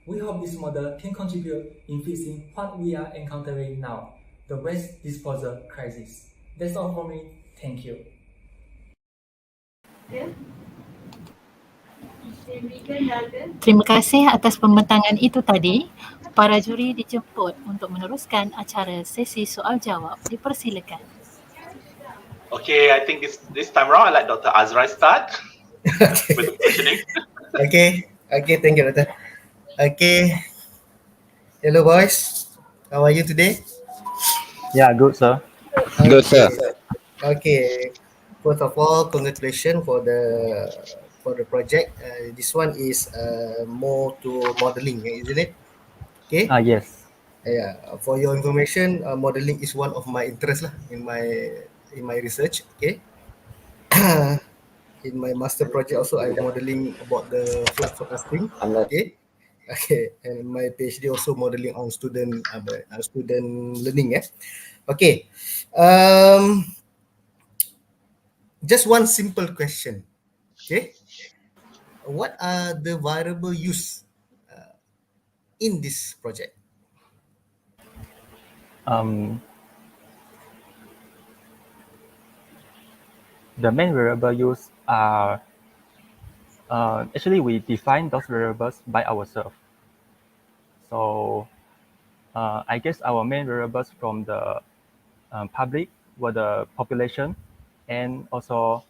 We hope this model can contribute in fixing what we are encountering now, the waste disposal crisis. That's all for me. Thank you. Terima kasih atas pembentangan itu tadi. Para juri dijemput untuk meneruskan acara sesi soal jawab. Dipersilakan. Okay, I think this time around, I let Dr. Azrai start with the questioning. Okay, thank you, Doctor. Okay, hello boys. How are you today? Yeah, good, sir. Good, sir. Okay. First of all, congratulations for the project. This one is more to modeling, isn't it? Okay. Yes. Yeah. For your information, modeling is one of my interests lah in my research. Okay. In my master project also, I'm modeling about the flood forecasting. Okay. Okay. And my PhD also modeling on student learning. Okay. Um, just one simple question. Okay. What are the variable used in this project? The main variable used are actually we define those variables by ourselves. So I guess our main variables from the public were the population and also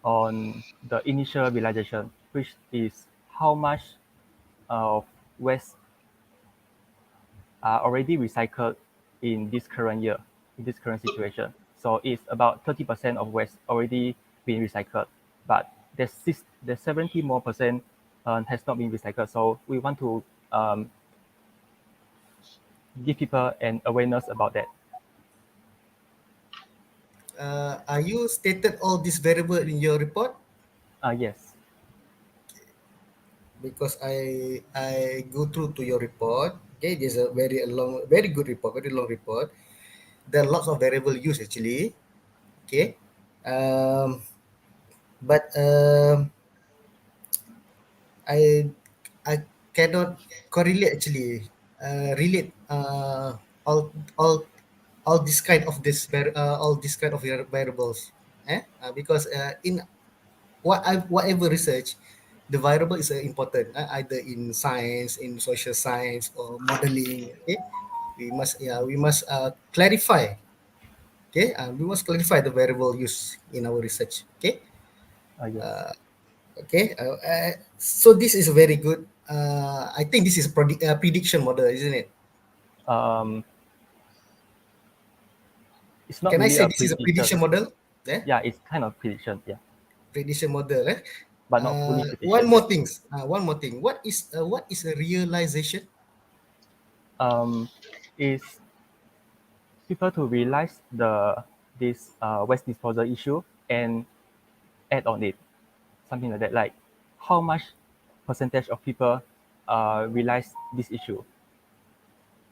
on the initial realization, which is how much of waste are already recycled in this current year, in this current situation. So it's about 30% of waste already being recycled, but there's 70 more percent has not been recycled. So we want to give people an awareness about that. Are you stated all these variable in your report? Yes. Because I go through to your report. Okay, there's a very good report, very long report. There are lots of variable used actually. Okay, but I cannot correlate actually relate all this kind of all this kind of variables, because in whatever research, the variable is important, either in science, in social science, or modeling. Okay, we must clarify. Okay, we must clarify the variable used in our research. Okay. Yes. Okay. So this is very good. I think this is prediction model, isn't it? It's not Can I really say a this is a prediction. prediction model? Yeah, it's kind of prediction. Yeah. Prediction model. But not fully prediction. One more thing. What is a realization? Is people to realize this waste disposal issue and add on it, something like that. Like how much percentage of people realize this issue?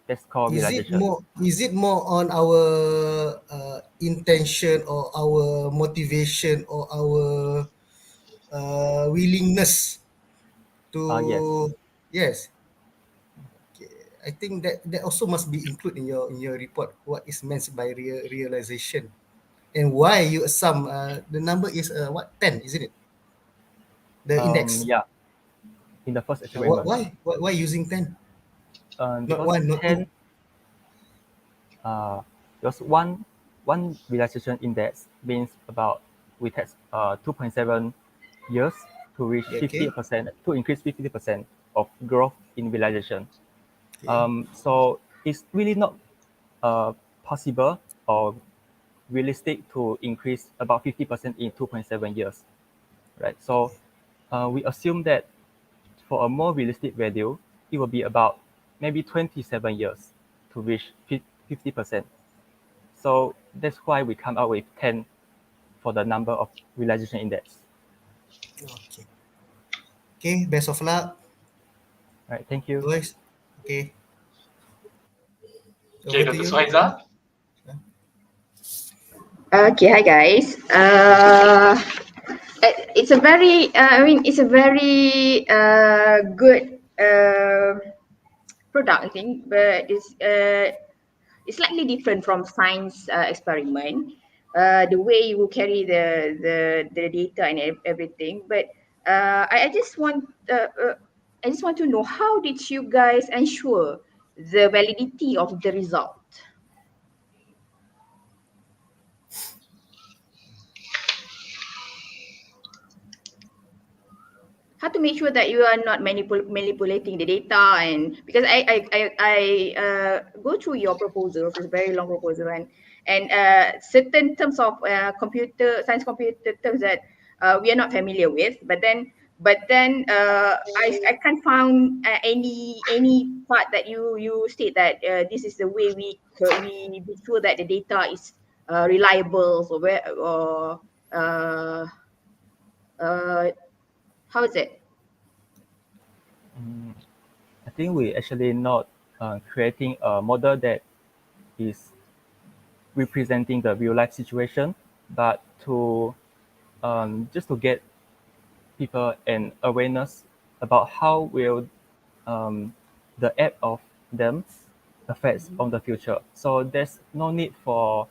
That's called realization. Is it more on our intention or our motivation or our willingness to? Yes. Yes. Okay. I think that also must be included in your report. What is meant by realization, and why you assume the number is what 10, isn't it? The index. Yeah. In the first experiment. Why using 10? Not Because 1, not 2. 10. Because one realization index means about we test 2.7 years to reach Okay. 50%, to increase 50% of growth in realization. Okay. So it's really not possible or realistic to increase about 50% in 2.7 years, right? So we assume that for a more realistic value, it will be about maybe 27 years to reach 50%. So that's why we come out with 10 for the number of realization index. Okay. Okay, best of luck. All right, thank you. Boys. Okay. Okay, Dr. Suhaiza. Okay, hi guys. It's a very, it's a very good product, I think, but it's slightly different from science experiment. The way you carry the data and everything, but I just want to know, how did you guys ensure the validity of the result? how to make sure that you are not manipulating the data, and because I go through your proposals, it's a very long proposal, and certain terms of computer science, computer terms that we are not familiar with, but then I can't find any part that you state that this is the way we be sure that the data is reliable, or where or how is it? I think we actually not creating a model that is representing the real life situation, but to just to get people an awareness about how will the app of them affects on the future. So there's no need uh,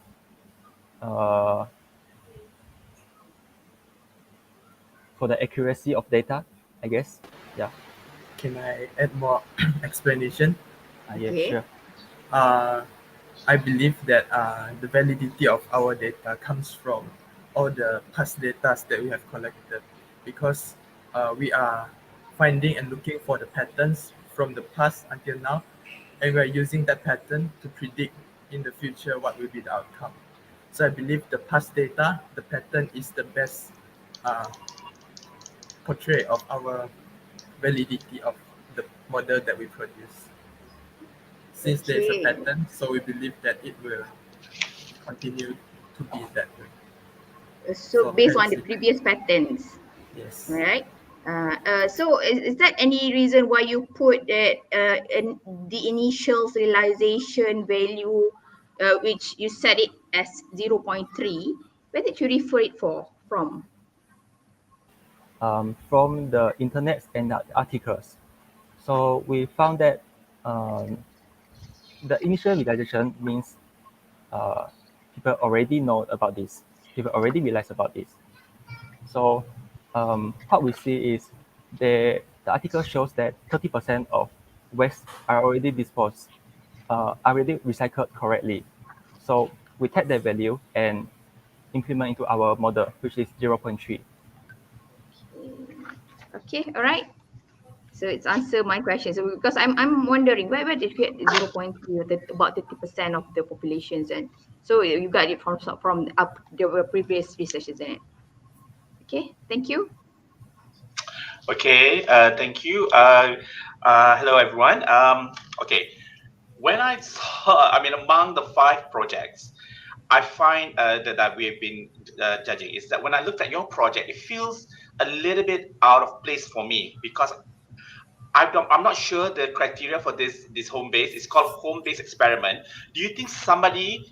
for the accuracy of data, I guess. Yeah. Can I add more explanation? Yeah, Okay. sure. I believe that the validity of our data comes from all the past data that we have collected, because we are finding and looking for the patterns from the past until now, and we are using that pattern to predict in the future what will be the outcome. So I believe the past data, the pattern is the best portray of our validity of the model that we produce. Since there's a Okay. pattern, so we believe that it will continue to be that way. So based on hence the previous patterns, yes. right? So is that any reason why you put that in the initial realization value, which you set it as 0.3? Where did you refer it from? From the internet and the articles. So we found that the initial realization means people already know about this. People already realize about this. So what we see is the article shows that 30% of waste are already disposed, already recycled correctly. So we take that value and implement into our model, which is 0.3. Okay, all right. So it's answer my question. So because I'm wondering where did you get 0.3, about 30% of the populations, and so you got it from the previous research, isn't it? Okay, thank you. Okay, thank you. Hello, everyone. Okay, when I saw, among the 5 projects, I find that we have been judging is that when I looked at your project, it feels a little bit out of place for me, because I'm not sure the criteria for this home base. It's called home base experiment. Do you think somebody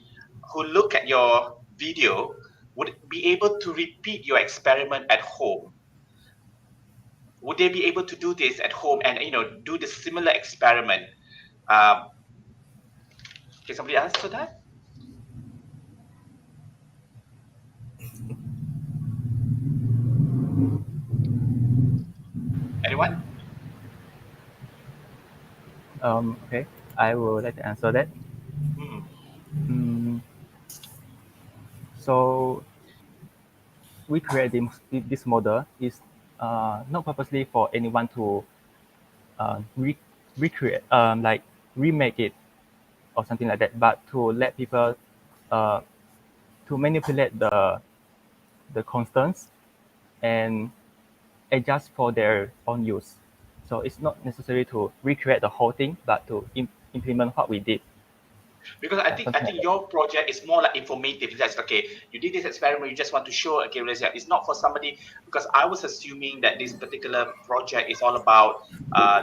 who look at your video would be able to repeat your experiment at home? Would they be able to do this at home and do the similar experiment? Can somebody answer that? Anyone? Okay, I will like to answer that. So we create this model is not purposely for anyone to recreate, like remake it or something like that, but to let people to manipulate the constants and adjust for their own use. So it's not necessary to recreate the whole thing, but to implement what we did. Because I think your project is more like informative. That's okay. You did this experiment. You just want to show okay result. It's not for somebody, because I was assuming that this particular project is all about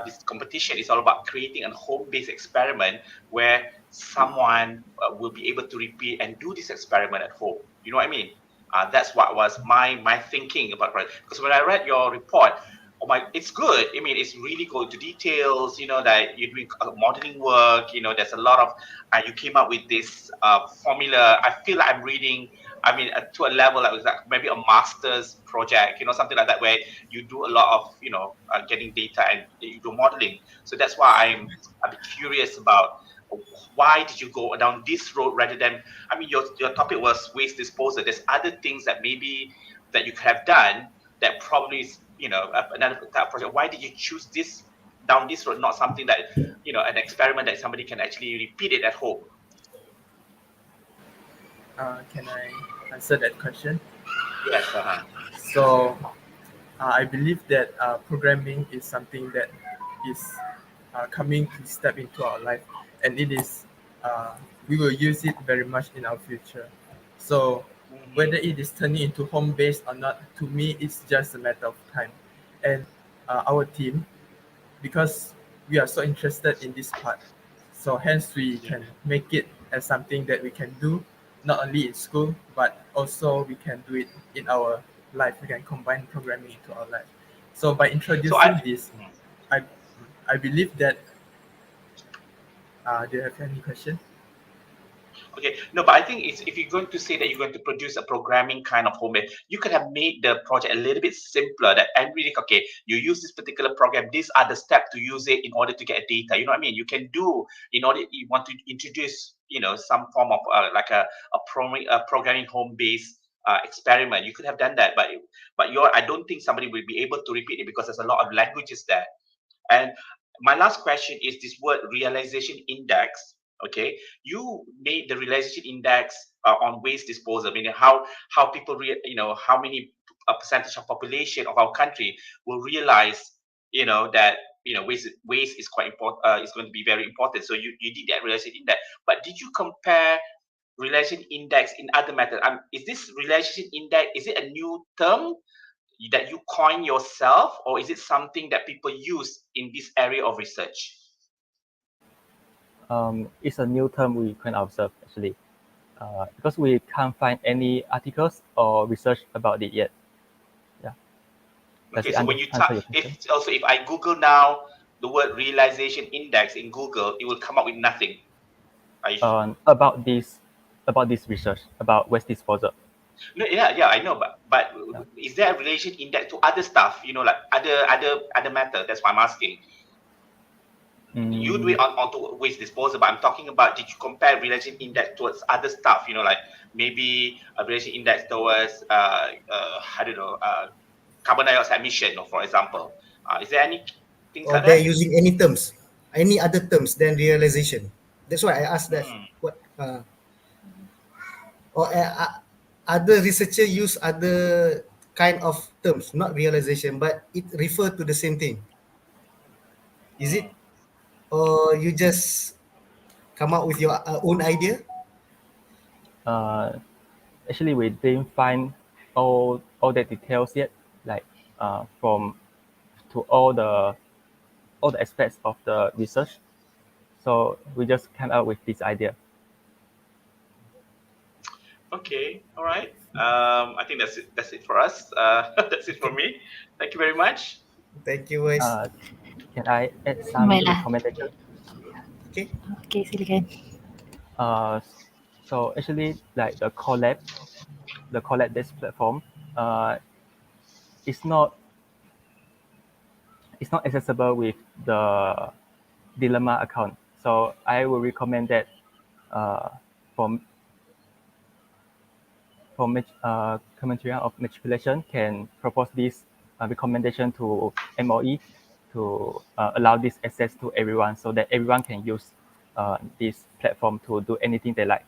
this competition. Is all about creating a home-based experiment where someone will be able to repeat and do this experiment at home. You know what I mean? That's what was my thinking about it. Because when I read your report, it's good. I mean, it's really go into details, that you're doing modeling work, there's a lot of, you came up with this formula. I feel like I'm reading, to a level that was like maybe a master's project, something like that, where you do a lot of, getting data and you do modeling. So that's why I'm a bit curious about why did you go down this road rather than, your topic was waste disposal. There's other things that maybe that you could have done that probably is another type of project? Why did you choose this down this road, not something that an experiment that somebody can actually repeat it at home? Can I answer that question? Yes. So I believe that programming is something that is coming to step into our life, and it is we will use it very much in our future. So whether it is turning into home based or not, to me it's just a matter of time. And our team, because we are so interested in this part, so hence we can make it as something that we can do not only in school but also we can do it in our life. We can combine programming into our life. So by introducing this, I believe that do you have any question? Okay, no, but I think if you're going to say that you're going to produce a programming kind of homemade, you could have made the project a little bit simpler. That every okay, you use this particular program. These are the steps to use it in order to get data. You know what I mean? You can do in order you want to introduce some form of like a programming home based experiment. You could have done that, but I don't think somebody will be able to repeat it because there's a lot of languages there. And my last question is this word realization index. Okay, you made the realization index on waste disposal, meaning how people how many percentage of population of our country will realize that waste is quite important, is going to be very important. So you did that realization index, but did you compare realization index in other methods? Is this realization index, is it a new term that you coin yourself, or is it something that people use in this area of research? It's a new term we can observe actually, because we can't find any articles or research about it yet. Yeah. Okay, so when you type, if I Google now the word realization index in Google, it will come up with nothing. About this research about waste disposal. No, yeah, I know, but is there a relation index to other stuff? Like other matter? That's why I'm asking. You do it onto waste disposal, but I'm talking about, did you compare relation index towards other stuff? Like maybe a relation index towards I don't know, carbon dioxide emission, for example. Is there any things or like they're that? using any other terms than realization? That's why I asked that. What or other researcher use other kind of terms, not realization, but it refer to the same thing. Is it, or you just come up with your own idea? Actually, we didn't find all the details yet, like from to all the aspects of the research. So we just came up with this idea. Okay, all right. I think that's it. That's it for us. That's it for me. Thank you very much. Thank you, guys. Can I add some recommendation? Okay. Okay, silakan. So actually, like the collab this platform, it's not accessible with the Dilemma account. So I will recommend that from Commentarian of Matriculation can propose this recommendation to MOE to allow this access to everyone, so that everyone can use this platform to do anything they like.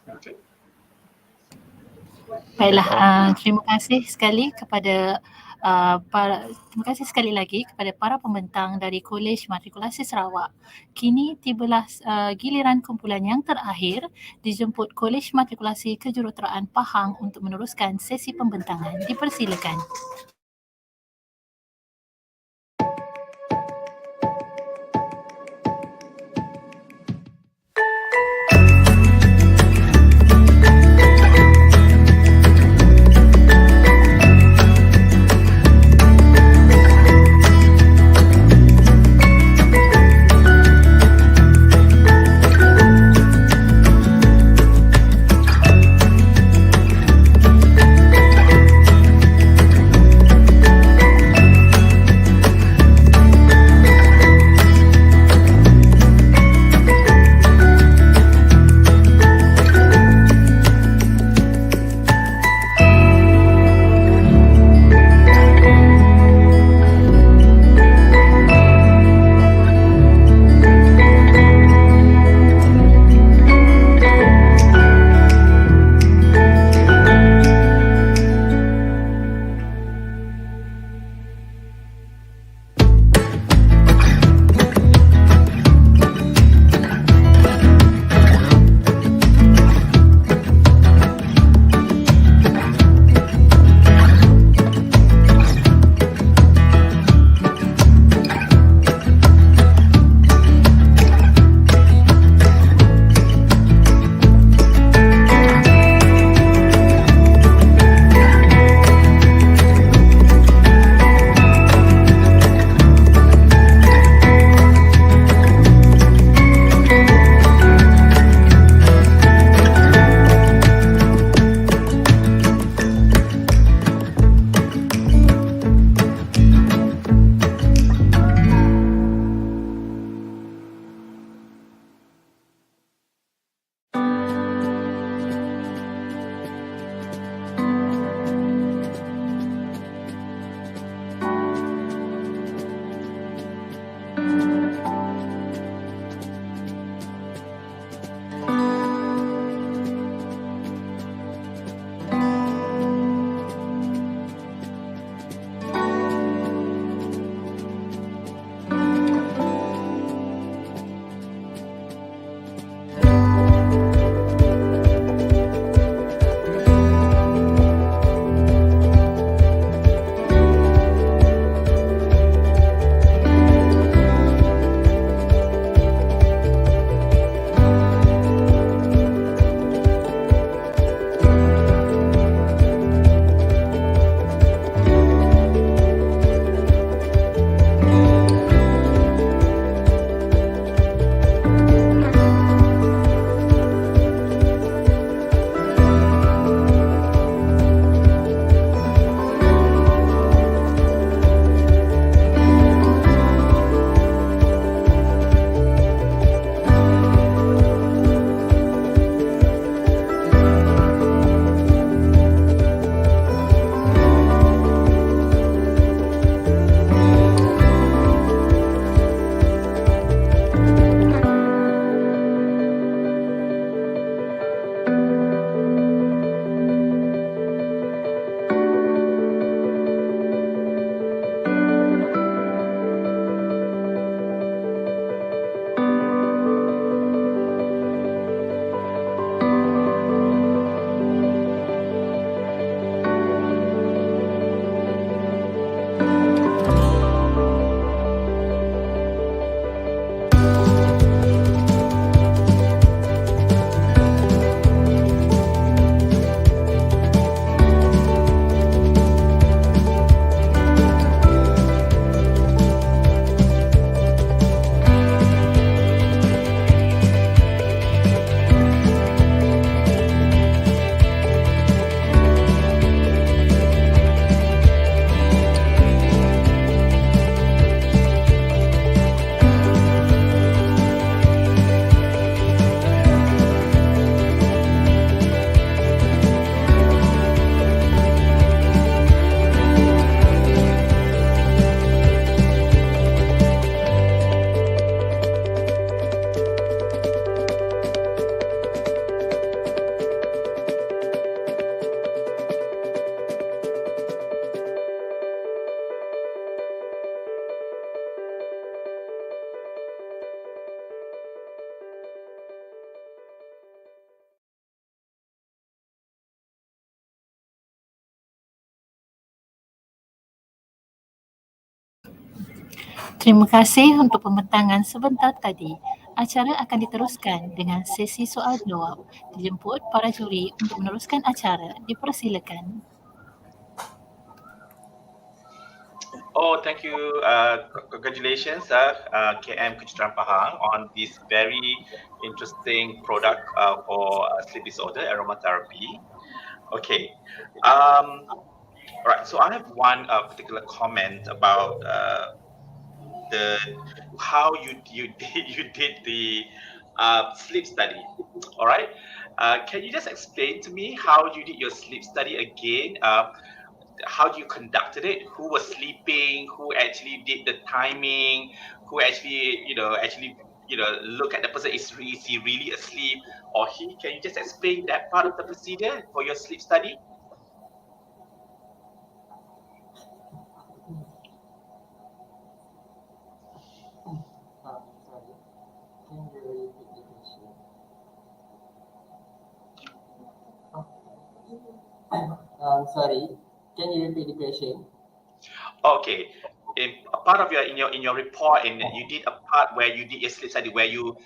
Okay. Baiklah, terima kasih sekali kepada terima kasih sekali lagi kepada para pembentang dari Kolej Matrikulasi Sarawak. Kini tibalah giliran kumpulan yang terakhir, dijemput Kolej Matrikulasi Kejuruteraan Pahang untuk meneruskan sesi pembentangan. Dipersilakan. Terima kasih untuk pembentangan sebentar tadi. Acara akan diteruskan dengan sesi soal jawab. Dijemput para juri untuk meneruskan acara. Dipersilakan. Oh, thank you. Congratulations, KM Kejutan Pahang, on this very interesting product for sleep disorder, aromatherapy. Okay. All right. So I have one particular comment about the how you did the sleep study. All right. Can you just explain to me how you did your sleep study again? How you conducted it, who was sleeping, who actually did the timing, who actually look at the person, is he really asleep or he? Can you just explain that part of the procedure for your sleep study? Sorry, can you repeat the question? Okay. A part of in your report, and you did a part where you did your sleep study where you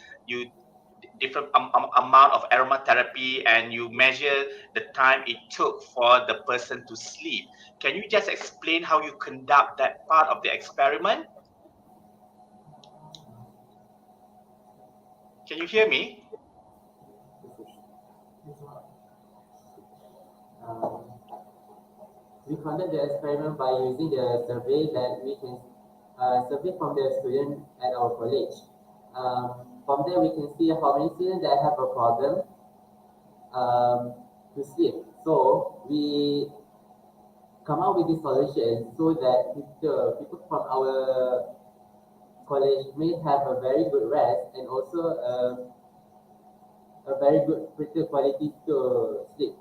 different amount of aromatherapy and you measure the time it took for the person to sleep. Can you just explain how you conduct that part of the experiment? Can you hear me? We conduct the experiment by using the survey that we can survey from the student at our college. From there, we can see how many students that have a problem to sleep. So we come up with this solution so that the people from our college may have a very good rest and also a very good critical quality to sleep.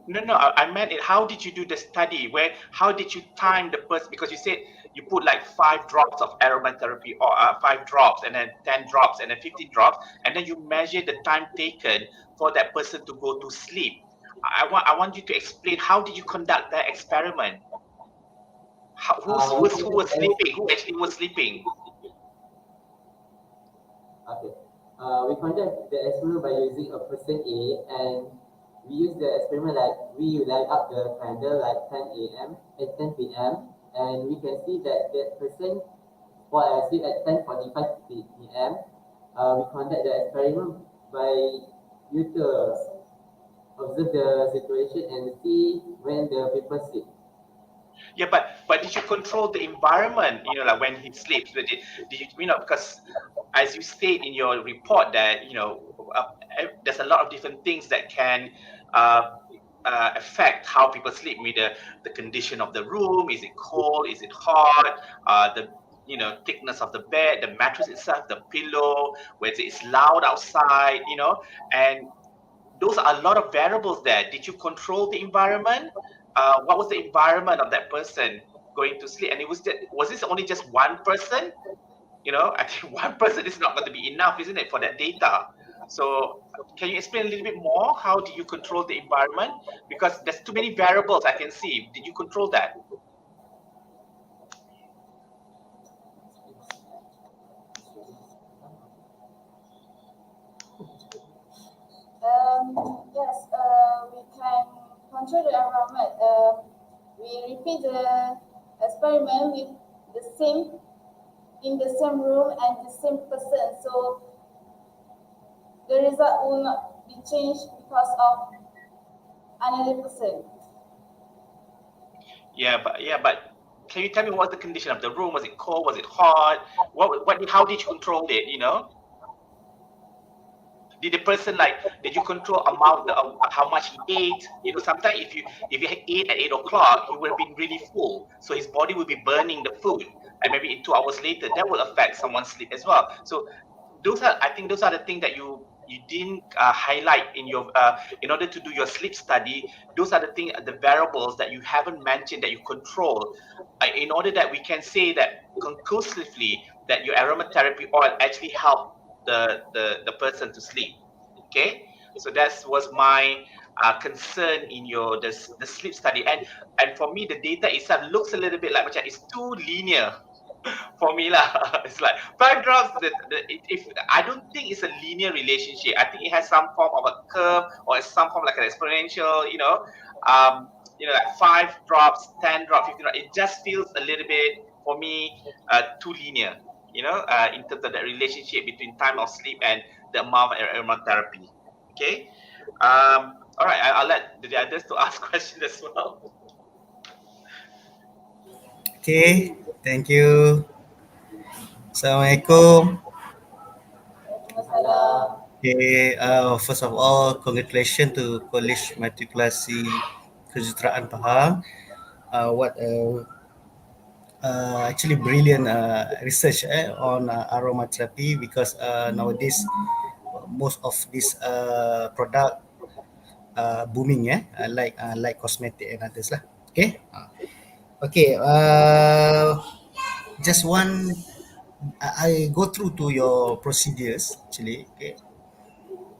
No, I meant it. How did you do the study? How did you time the person? Because you said you put like 5 drops of aromatherapy, or 5 drops, and then 10 drops, and then 15 drops, and then you measure the time taken for that person to go to sleep. I want you to explain, how did you conduct that experiment? Who was sleeping? Who actually was sleeping? Okay. We conduct the experiment by using a person A, and we use the experiment like we light up the candle like 10 a.m. at 10 p.m. and we can see that that person fall asleep at 10:45 p.m. We conduct the experiment by you to observe the situation and see when the people sleep. Yeah, but did you control the environment? Like when he sleeps, did you because as you state in your report that there's a lot of different things that can affect how people sleep. The condition of the room, is it cold, is it hot, the thickness of the bed, the mattress itself, the pillow, whether it's loud outside, and those are a lot of variables there. Did you control the environment? What was the environment of that person going to sleep? And was this only just one person? I think one person is not going to be enough, isn't it, for that data? So can you explain a little bit more? How do you control the environment? Because there's too many variables I can see. Did you control that? Yes, we can control the environment. We repeat the experiment with in the same room and the same person. So the result will not be changed because of another person. Yeah, but can you tell me what's the condition of the room? Was it cold? Was it hot? How did you control it? Did the person did you control amount of how much he ate? Sometimes if you ate at 8 o'clock, he would have been really full, so his body will be burning the food, and maybe 2 hours later that will affect someone's sleep as well. So I think those are the things that you didn't highlight in your in order to do your sleep study. Those are the variables that you haven't mentioned that you control, in order that we can say that conclusively that your aromatherapy oil actually helped the person to sleep. Okay, so that was my concern in the sleep study, and for me the data itself looks a little bit like it's too linear. For me lah. It's like 5 drops. If I don't think it's a linear relationship. I think it has some form of a curve or some form like an exponential. Like 5 drops, 10 drops, 15 drops. It just feels a little bit for me too linear. In terms of that relationship between time of sleep and the amount of aromatherapy. Okay. All right. I'll let the others to ask questions as well. Okay, thank you. Assalamualaikum. Okay, first of all, congratulations to College Matrikulasi Kejuruteraan Pahang. What actually brilliant research on aromatherapy, because nowadays most of this product booming, like cosmetic and others lah. Okay. Okay. Just one. I go through to your procedures actually. Okay.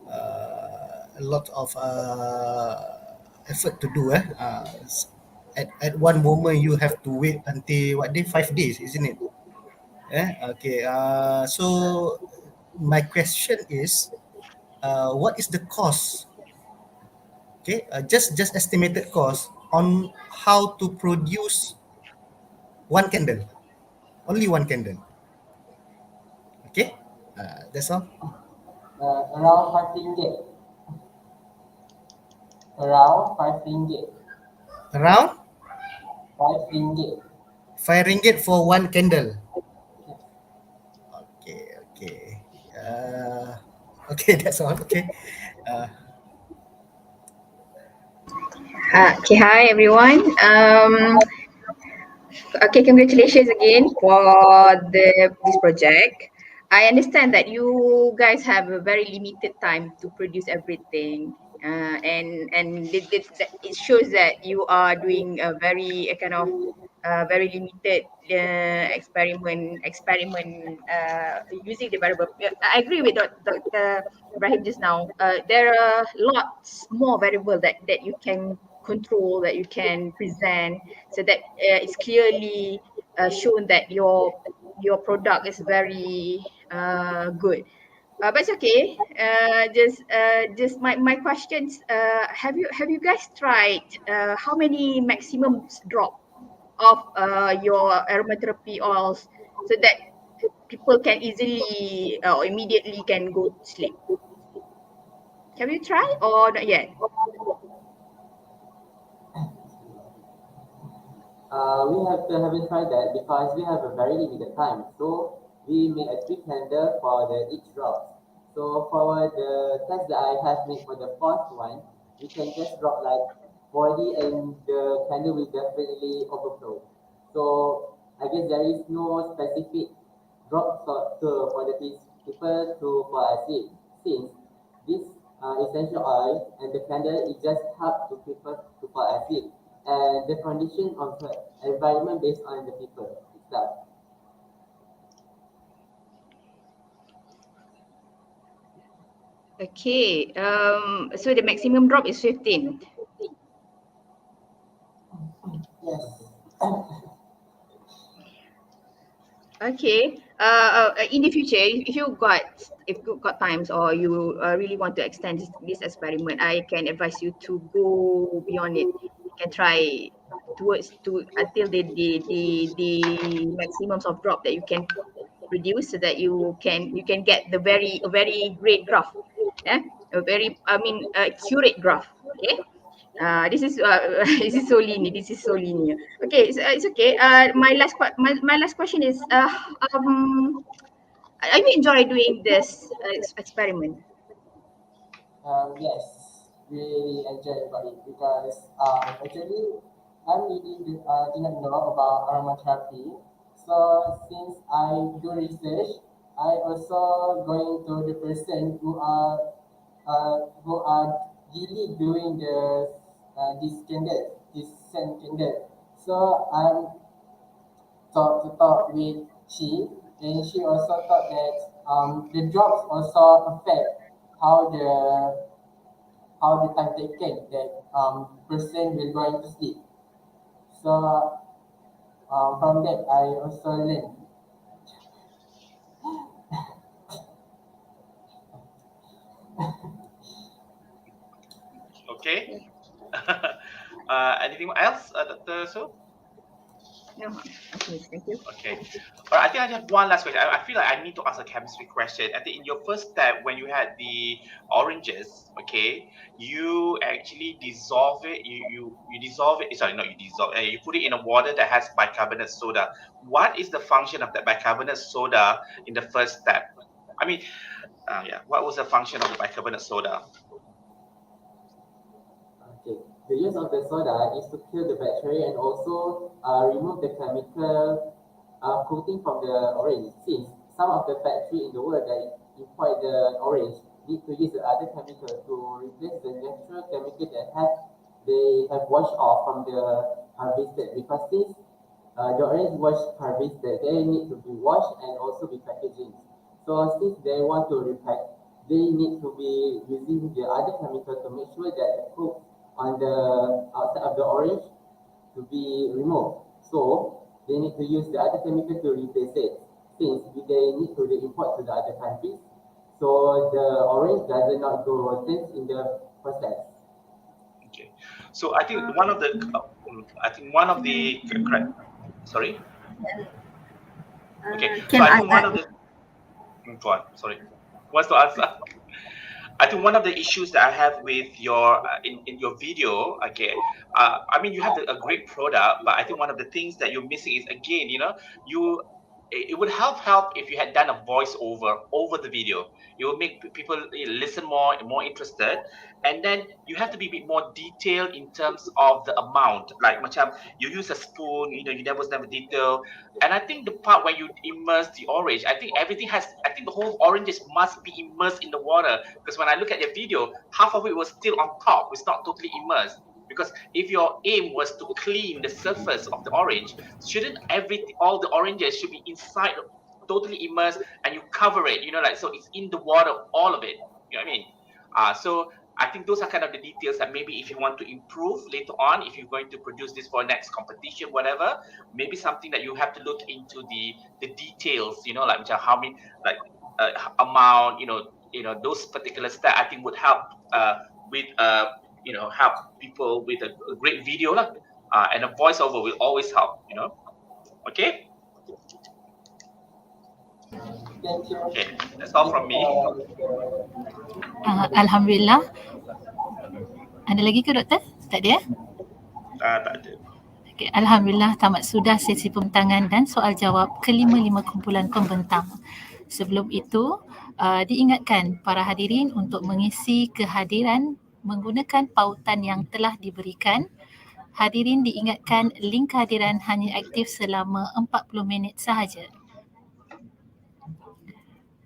A lot of effort to do. At one moment you have to wait until what day? 5 days, isn't it? Okay. So my question is, what is the cost? Okay, just estimated cost on how to produce one candle, only one candle. Okay, that's all. Around 5 ringgit. Around 5 ringgit. Around 5 ringgit. 5 ringgit for one candle. Okay. Okay, that's all. Okay. Okay, hi everyone. Okay, congratulations again for this project. I understand that you guys have a very limited time to produce everything, and it shows that you are doing a very kind of very limited experiment using the variable. I agree with Dr. Ibrahim just now. There are lots more variable that you can control, that you can present, so that it's clearly shown that your product is very good. But it's okay. Just my questions. Have you guys tried how many maximum drop of your aromatherapy oils, so that people can easily or immediately can go to sleep? Have you tried or not yet? We haven't tried that because we have a very limited time. So we make a quick handle for each drop. So for the test that I have made for the fourth one, we can just drop like 40 and the candle will definitely overflow. So I guess there is no specific drop for the people to fall asleep, since this essential oil and the candle it just help to people to fall asleep, and the condition of the environment based on the people itself. Okay. So the maximum drop is 15. Yes. Okay. In the future, if you got times, or you really want to extend this experiment, I can advise you to go beyond it. You can try until the maximums of drop that you can produce, so that you can get a very great graph. Yeah, accurate graph. Okay. This is this is so linear. This is so linear. Okay, it's okay. My last question is, are you enjoy doing this experiment? Yes, really enjoy about it because actually I really did not know about aromatherapy. So since I do research, I also going to the person who are really doing this candle, this scent candle. So I'm talk with she, and she also thought that the drops also affect how the time taken that person will going to sleep. So from that I also learned Anything else, Dr. So? No, okay, thank you. Okay. All right, I think I have one last question. I feel like I need to ask a chemistry question. I think in your first step, when you had the oranges, okay, you actually dissolve it. You dissolve it. Sorry, not you dissolve. You put it in a water that has bicarbonate soda. What is the function of that bicarbonate soda in the first step? I mean, yeah. What was the function of the bicarbonate soda? Okay. The use of the soda is to kill the bacteria and also remove the chemical coating from the orange. Since some of the factory in the world that import the orange need to use the other chemical to replace the natural chemical that they have washed off from the harvested, because since the orange was harvested, they need to be washed and also be packaging. So since they want to repack, they need to be using the other chemical to make sure that the coat on the outside of the orange to be removed. So they need to use the other chemical to replace it, since they need to import to the other countries. So the orange does not go rotten in the process. Okay. So I think one of the sorry. Okay. So I think one of the go on. Sorry. Who wants to answer? I think one of the issues that I have with your in your video, okay, I mean you have a great product, but I think one of the things that you're missing is, again, it would help if you had done a voiceover over the video. It will make people listen more interested, and then you have to be a bit more detailed in terms of the amount. Like macam you use a spoon, you never detail. And I think the part when you immerse the orange, I think the whole oranges must be immersed in the water, because when I look at your video, half of it was still on top. It's not totally immersed. Because if your aim was to clean the surface of the orange, shouldn't all the oranges should be inside, totally immersed, and you cover it, so it's in the water, all of it. You know what I mean? So I think those are kind of the details that maybe if you want to improve later on, if you're going to produce this for next competition, whatever, maybe something that you have to look into the details, like how many, like amount, those particular steps, I think would help with help people with a great video lah. And a voiceover will always help, Okay. Okay, that's all from me. Alhamdulillah. Ada lagi ke doktor? Tak ada? Tak ada. Okay, Alhamdulillah tamat sudah sesi pembentangan dan soal jawab ke-5 kumpulan pembentang. Sebelum itu, diingatkan para hadirin untuk mengisi kehadiran menggunakan pautan yang telah diberikan. Hadirin diingatkan link kehadiran hanya aktif selama 40 minit sahaja.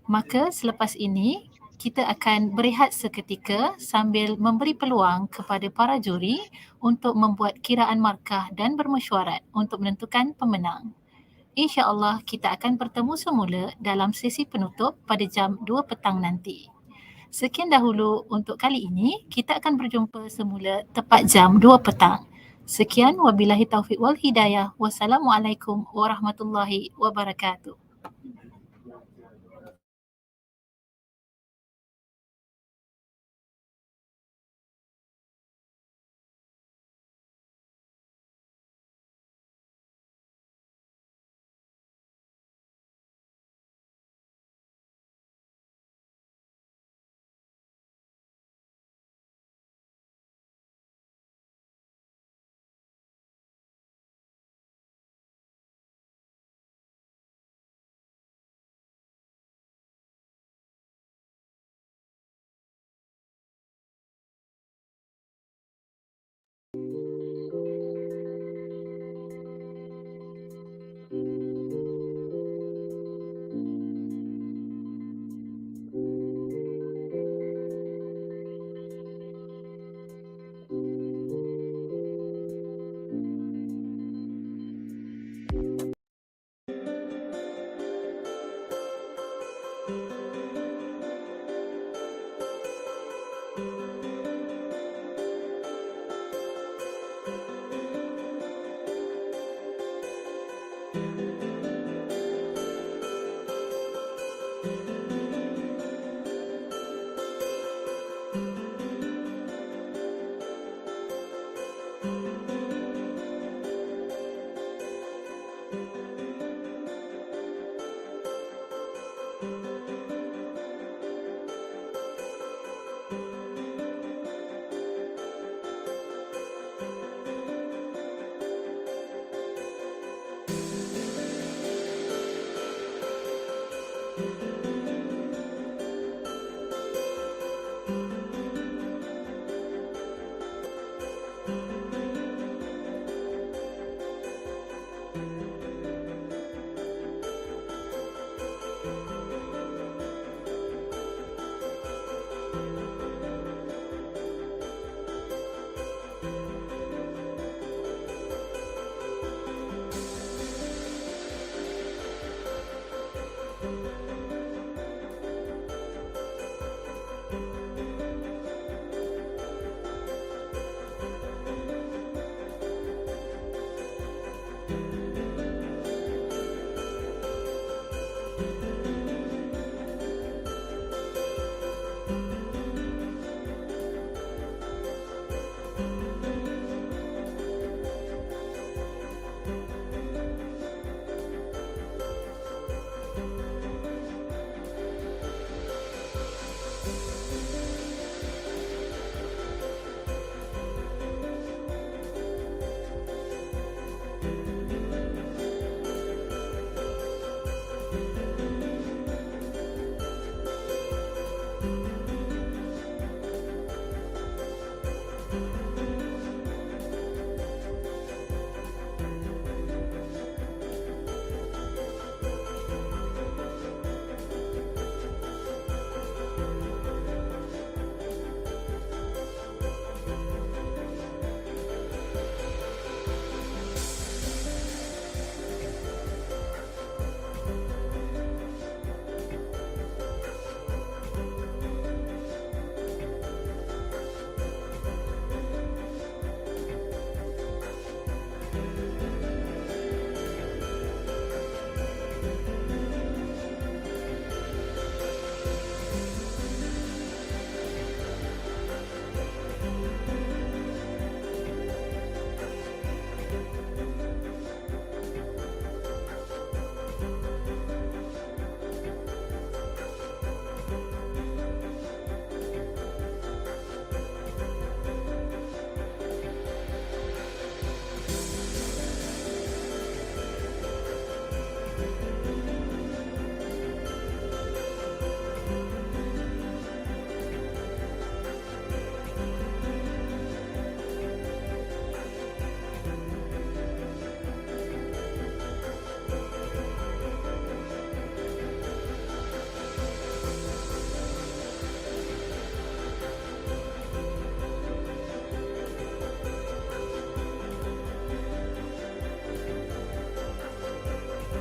Maka selepas ini, kita akan berehat seketika sambil memberi peluang kepada para juri untuk membuat kiraan markah dan bermesyuarat untuk menentukan pemenang. InsyaAllah kita akan bertemu semula dalam sesi penutup pada jam 2 petang nanti. Sekian dahulu untuk kali ini, kita akan berjumpa semula tepat jam 2 petang. Sekian, wabillahi taufiq wal hidayah. Wassalamualaikum warahmatullahi wabarakatuh.